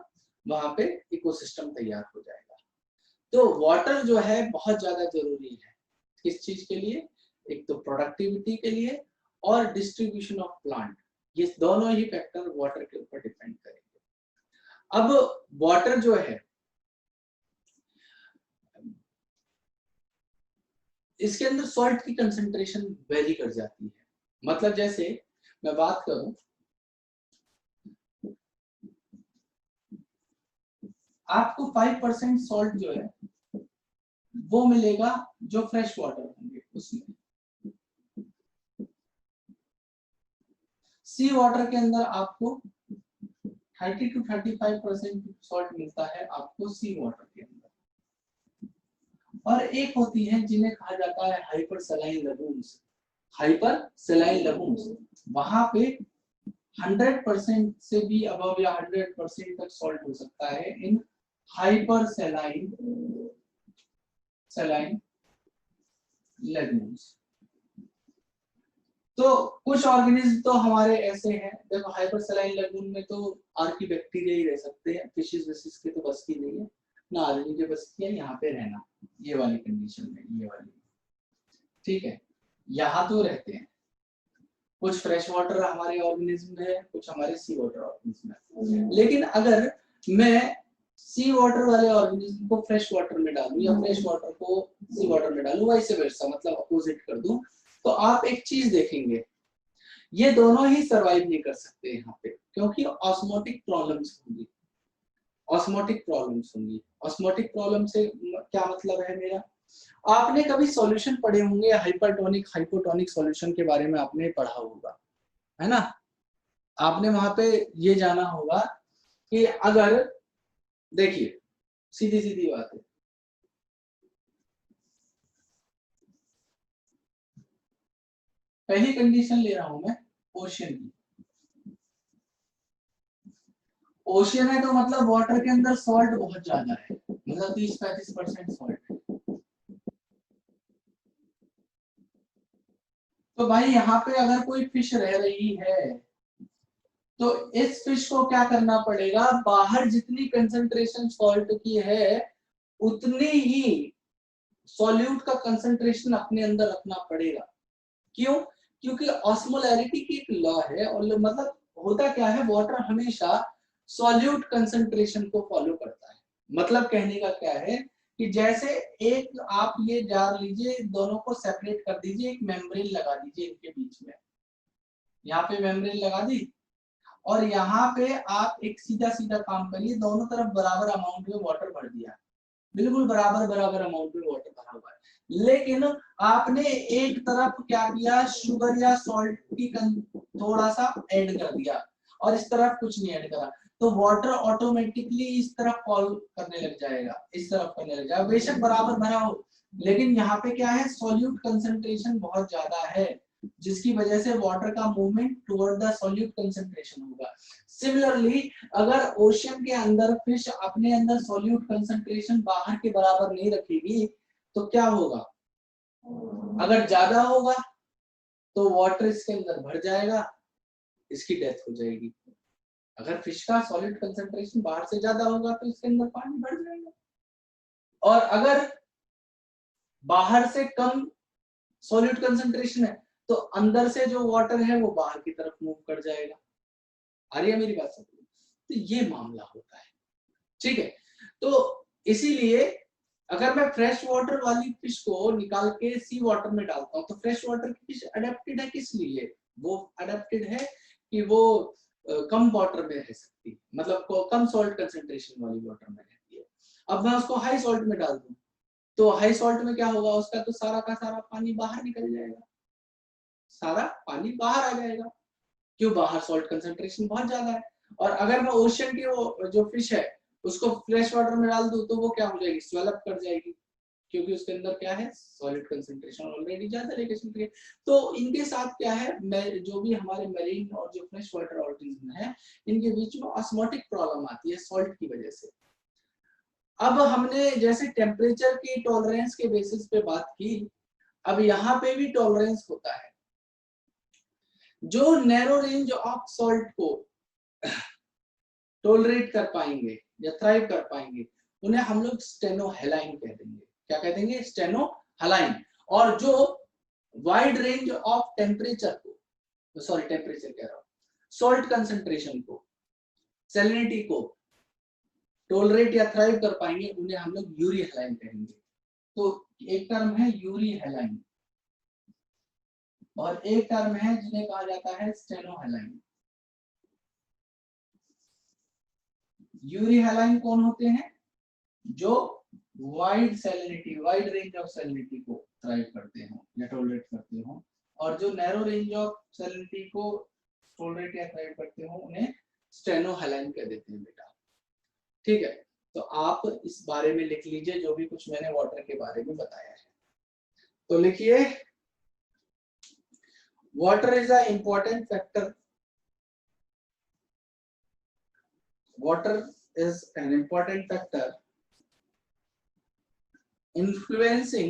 वहां पे इकोसिस्टम तैयार हो जाएगा। तो वाटर जो है बहुत ज्यादा जरूरी है किस चीज के लिए? एक तो प्रोडक्टिविटी के लिए और डिस्ट्रीब्यूशन ऑफ प्लांट, ये दोनों ही फैक्टर वाटर के ऊपर डिपेंड करेंगे। अब वाटर जो है इसके अंदर सॉल्ट की कंसंट्रेशन वेरी कर जाती है। मतलब जैसे मैं बात करूं, आपको 5% सॉल्ट जो है वो मिलेगा जो फ्रेश वाटर होंगे उसमें। सी वाटर के अंदर आपको 30 to 35% सॉल्ट मिलता है आपको सी वाटर के अंदर। और एक होती है जिन्हें कहा जाता है hyper saline lagoons. Hyper saline lagoons, वहां पे 100% से भी अबव या 100% तक सॉल्ट हो सकता है इन हाइपर सलाइन लगून्स। तो कुछ ऑर्गेनिज्म तो हमारे ऐसे हैं, देखो हाइपर सलाइन लगून में तो आर्की बैक्टीरिया ही रह सकते हैं, फिशेस वेसिस के तो बस की नहीं है, ना आदमी के बस की है यहाँ पे रहना, ये वाली कंडीशन में, ये वाली। ठीक है, यहाँ तो रहते हैं। कुछ फ्रेश वाटर हमारे ऑर्गेनिज्म है, कुछ हमारे सी वाटर ऑर्गेनिज्म है। लेकिन अगर मैं सी वाटर वाले ऑर्गेनिज्म को फ्रेश वाटर में डालूं या फ्रेश वाटर को सी वाटर में डालूं, वैसे वैसा मतलब अपोजिट कर दूं, तो आप एक चीज देखेंगे, ये दोनों ही सरवाइव नहीं कर सकते यहाँ पे, क्योंकि ऑस्मोटिक प्रॉब्लम्स होंगी। ऑस्मोटिक प्रॉब्लम्स होंगी। ऑस्मोटिक प्रॉब्लम से क्या मतलब है मेरा? आपने कभी सॉल्यूशन पढ़े होंगे हाइपरटोनिक हाइपोटोनिक सॉल्यूशन के बारे में आपने पढ़ा होगा, है ना? आपने वहां पे ये जाना होगा कि अगर, देखिए सीधी सीधी बात है, पहली कंडीशन ले रहा हूं मैं ओशियन की। ओशियन है तो मतलब वाटर के अंदर सॉल्ट बहुत ज्यादा है, मतलब 30-35% सॉल्ट है। तो भाई यहाँ पे अगर कोई फिश रह रही है तो इस फिश को क्या करना पड़ेगा, बाहर जितनी कंसंट्रेशन सॉल्ट की है उतनी ही सॉल्यूट का कंसंट्रेशन अपने अंदर रखना पड़ेगा। क्यों? क्योंकि ऑस्मोलैरिटी की एक लॉ है, और मतलब होता क्या है, वाटर हमेशा सॉल्यूट कंसंट्रेशन को फॉलो करता है। मतलब कहने का क्या है कि जैसे एक आप ये जार लीजिए, दोनों को सेपरेट कर दीजिए, एक मेम्ब्रेन लगा दीजिए इनके बीच में, यहाँ पे मेम्ब्रेन लगा दी, और यहाँ पे आप एक सीधा सीधा काम करिए, दोनों तरफ बराबर अमाउंट में वाटर भर दिया, बिल्कुल बराबर बराबर अमाउंट में वाटर भरा हुआ है, लेकिन आपने एक तरफ क्या किया, शुगर या सॉल्ट की थोड़ा सा ऐड कर दिया और इस तरफ कुछ नहीं ऐड करा, तो वाटर ऑटोमेटिकली इस तरफ फॉल करने लग जाएगा, इस तरफ करने लग जाएगा, बेशक बराबर भरा हो, लेकिन यहाँ पे क्या है, सॉल्यूट कंसंट्रेशन बहुत ज्यादा है, जिसकी वजह से वाटर का movement toward the solute concentration होगा। सिमिलरली अगर ओशियन के अंदर फिश अपने अंदर सॉल्यूट कंसंट्रेशन बाहर के बराबर नहीं रखेगी तो क्या होगा, अगर ज्यादा होगा तो वाटर इसके अंदर भर जाएगा, इसकी डेथ हो जाएगी। अगर फिश का सॉलिड कंसंट्रेशन बाहर से ज्यादा होगा तो इसके अंदर पानी भर जाएगा, और अगर बाहर से कम सॉलिड कंसंट्रेशन है तो अंदर से जो वाटर है वो बाहर की तरफ मूव कर जाएगा। आ रही है मेरी बात समझ? तो ये मामला होता है, ठीक है। तो इसीलिए अगर मैं फ्रेश वाटर वाली फिश को निकाल के सी वाटर में डालता हूँ तो फ्रेश वाटर की फिश अडेप्टेड है, किस लिए वो अडेप्टेड है कि वो कम वाटर में रह सकती है, मतलब कम सॉल्ट कंसंट्रेशन वाली वाटर में रहती है। अब मैं उसको हाई सॉल्ट में डाल दूं तो हाई सॉल्ट में क्या होगा, उसका तो सारा का सारा पानी बाहर निकल जाएगा, सारा पानी बाहर आ जाएगा, क्यों, बाहर सॉल्ट कंसंट्रेशन बहुत ज्यादा है। और अगर मैं ओशियन की वो जो फिश है उसको फ्रेश वाटर में डाल दूं तो वो क्या हो जाएगी, स्वेल अप कर जाएगी, क्योंकि उसके अंदर क्या है, सॉलिड कंसंट्रेशन ऑलरेडी ज्यादा है। तो इनके साथ क्या है, जो भी हमारे मरीन और जो फ्रेश वाटर ऑर्गेनिज्म है इनके बीच में ऑस्मोटिक प्रॉब्लम आती है सॉल्ट की वजह से। अब हमने जैसे टेम्परेचर की टॉलरेंस के बेसिस पे बात की, अब यहाँ पे भी टॉलरेंस होता है। जो नैरो रेंज ऑफ सॉल्ट को टॉलरेट कर पाएंगे या थ्राइव कर पाएंगे उन्हें हम लोग स्टेनोहेलाइन कह देंगे। क्या कह देंगे, स्टेनोहेलाइन। और जो वाइड रेंज ऑफ टेम्परेचर को, सॉरी टेम्परेचर कह रहा हूं, सॉल्ट कंसंट्रेशन को, सैलिनिटी को टॉलरेट या थ्राइव कर पाएंगे उन्हें हम लोग यूरी हेलाइन कहेंगे। तो एक टर्म है यूरी हेलाइन और एक टर्म है जिन्हें कहा जाता है स्टेनोहेलाइन। यूरी हेलाइन कौन होते हैं, जो wide salinity, wide range of salinity को थ्राइव करते हो या टॉलरेट करते हो, और जो नैरो रेंज ऑफ सैलिनिटी को टॉलरेट या थ्राइव करते हो उन्हें स्टेनोहेलाइन कह देते हैं बेटा। ठीक है, तो आप इस बारे में लिख लीजिए जो भी कुछ मैंने वाटर के बारे में बताया है। तो लिखिए, water is a important factor, water is an important factor influencing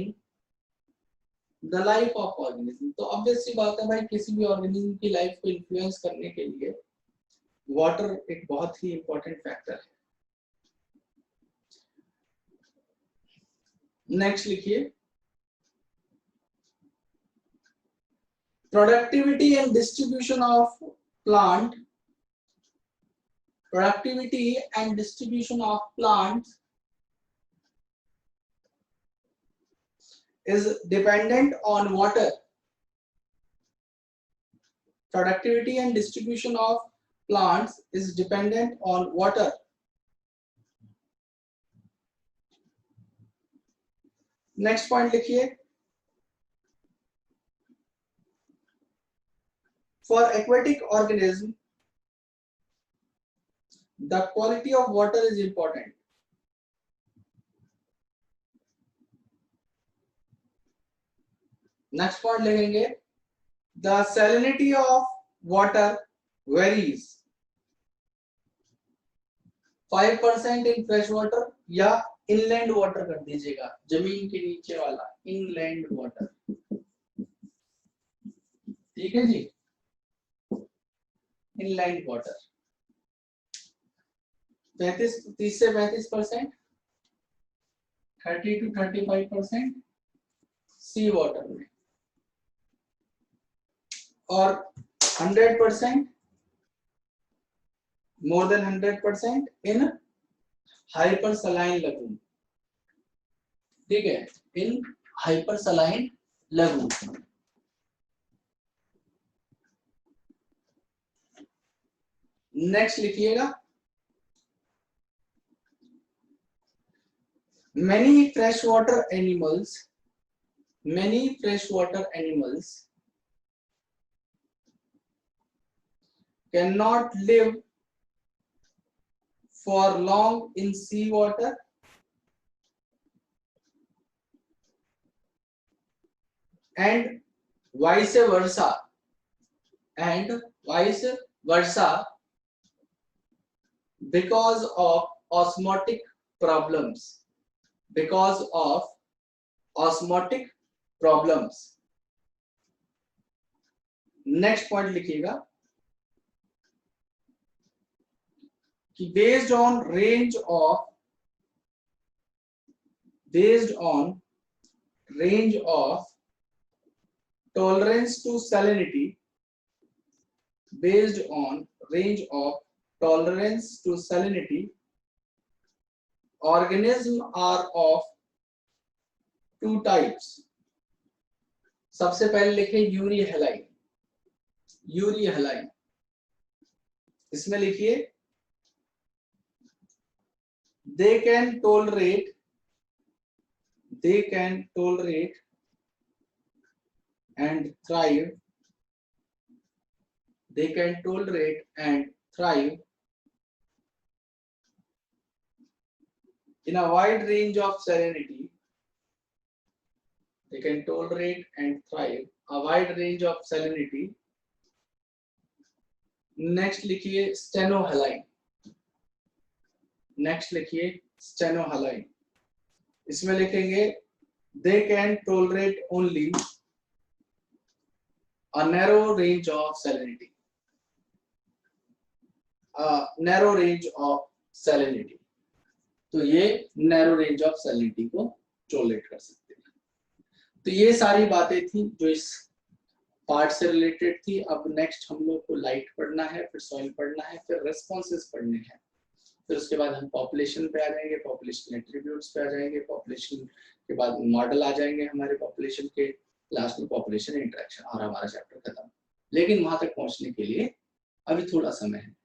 the life of organism। तो ऑब्वियस सी बात है भाई, किसी भी ऑर्गेनिज्म की लाइफ को इन्फ्लुएंस करने के लिए वाटर एक बहुत ही इंपॉर्टेंट फैक्टर है। नेक्स्ट लिखिए, productivity and distribution of plant, productivity and distribution of plants is dependent on water। Productivity and distribution of plants is dependent on water। Next point लिखिए, for aquatic organism the quality of water is important. Next point लिखेंगे the salinity of water varies 5% in fresh water, या इनलैंड वाटर कर दीजिएगा, जमीन के नीचे वाला इनलैंड वाटर। ठीक है जी, इनलैंड वाटर 30 से 35%, 30 to 35% सी वाटर में, और 100%, more than 100% in hyper saline lagoon. ठीक है, in hyper saline lagoon. Next लिखिएगा many freshwater animals cannot live for long in sea water and vice versa because of osmotic problems, next point लिखिएगा कि based on range of tolerance to salinity, organisms are of two types। सबसे पहले लिखे यूरी हैलाइन, इसमें लिखिए they can tolerate and thrive in a wide range of salinity, next लिखिए स्टेनोहैलाइन, इसमें लिखेंगे they can tolerate only a narrow range of salinity, तो ये नैरो रेंज ऑफ सैलिनिटी को टॉलरेट कर सकते हैं। तो ये सारी बातें थी जो इस पार्ट से रिलेटेड थी। अब नेक्स्ट हम लोग को लाइट पढ़ना है, फिर सॉइल पढ़ना है, फिर रेस्पॉन्सेस पढ़ने हैं, फिर उसके बाद हम पॉपुलेशन पे आ जाएंगे, पॉपुलेशन एट्रीब्यूट्स पे आ जाएंगे, पॉपुलेशन के बाद मॉडल आ जाएंगे हमारे पॉपुलेशन के, लास्ट में पॉपुलेशन इंटरेक्शन, और हमारा चैप्टर खत्म। लेकिन वहां तक पहुंचने के लिए अभी थोड़ा समय है,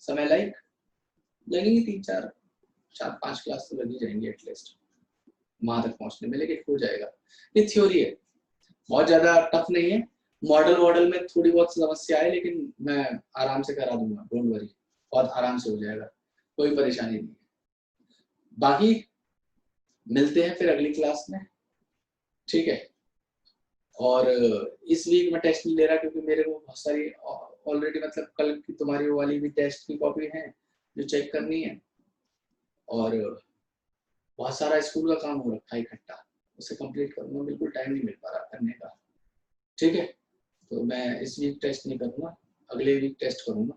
समय लगेंगे 3-4-5 क्लास तो लगी जाएंगे एटलीस्ट वहां तक पहुंचने में, लेकिन हो जाएगा। ये थ्योरी है, बहुत ज्यादा टफ नहीं है। मॉडल में थोड़ी बहुत समस्या है, लेकिन मैं आराम से करा दूंगा, डोंट वरी, बहुत आराम से हो जाएगा, कोई परेशानी नहीं है। बाकी मिलते हैं फिर अगली क्लास में, ठीक है। और इस वीक में टेस्ट नहीं ले रहा क्योंकि मेरे को बहुत सारी ऑलरेडी, मतलब कल की तुम्हारी वाली भी टेस्ट की कॉपी है जो चेक करनी है, और बहुत सारा स्कूल का काम हो रखा है इकट्ठा, उसे कंप्लीट करूंगा, बिल्कुल टाइम नहीं मिल पा रहा करने का, ठीक है। तो मैं इस वीक टेस्ट नहीं करूंगा, अगले वीक टेस्ट करूंगा।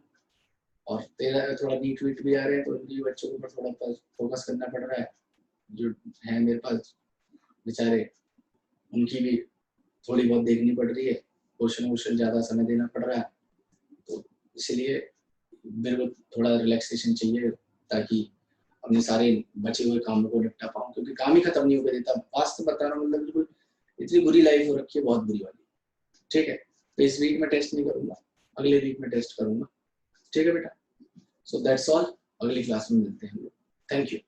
और तेरा थोड़ा नीट वीट भी आ रहे हैं, तो उनकी बच्चों के ऊपर थोड़ा फोकस करना पड़ रहा है, जो है मेरे पास बेचारे, उनकी भी थोड़ी बहुत देखनी पड़ रही है, क्वेश्चन ज़्यादा समय देना पड़ रहा है, तो इसलिए मेरे को थोड़ा रिलैक्सेशन चाहिए ताकि अपने सारे बचे हुए कामों को निपटा पाऊँ, क्योंकि काम ही खत्म नहीं होकर देता। वास्तव बता रहा हूँ, मतलब बिल्कुल इतनी बुरी लाइफ हो रखी है, बहुत बुरी वाली, ठीक है। तो इस वीक में टेस्ट नहीं करूँगा, अगले वीक में टेस्ट करूँगा, ठीक है बेटा। सो दैट्स ऑल, अगली क्लास में मिलते हैं हम लोग। Thank you.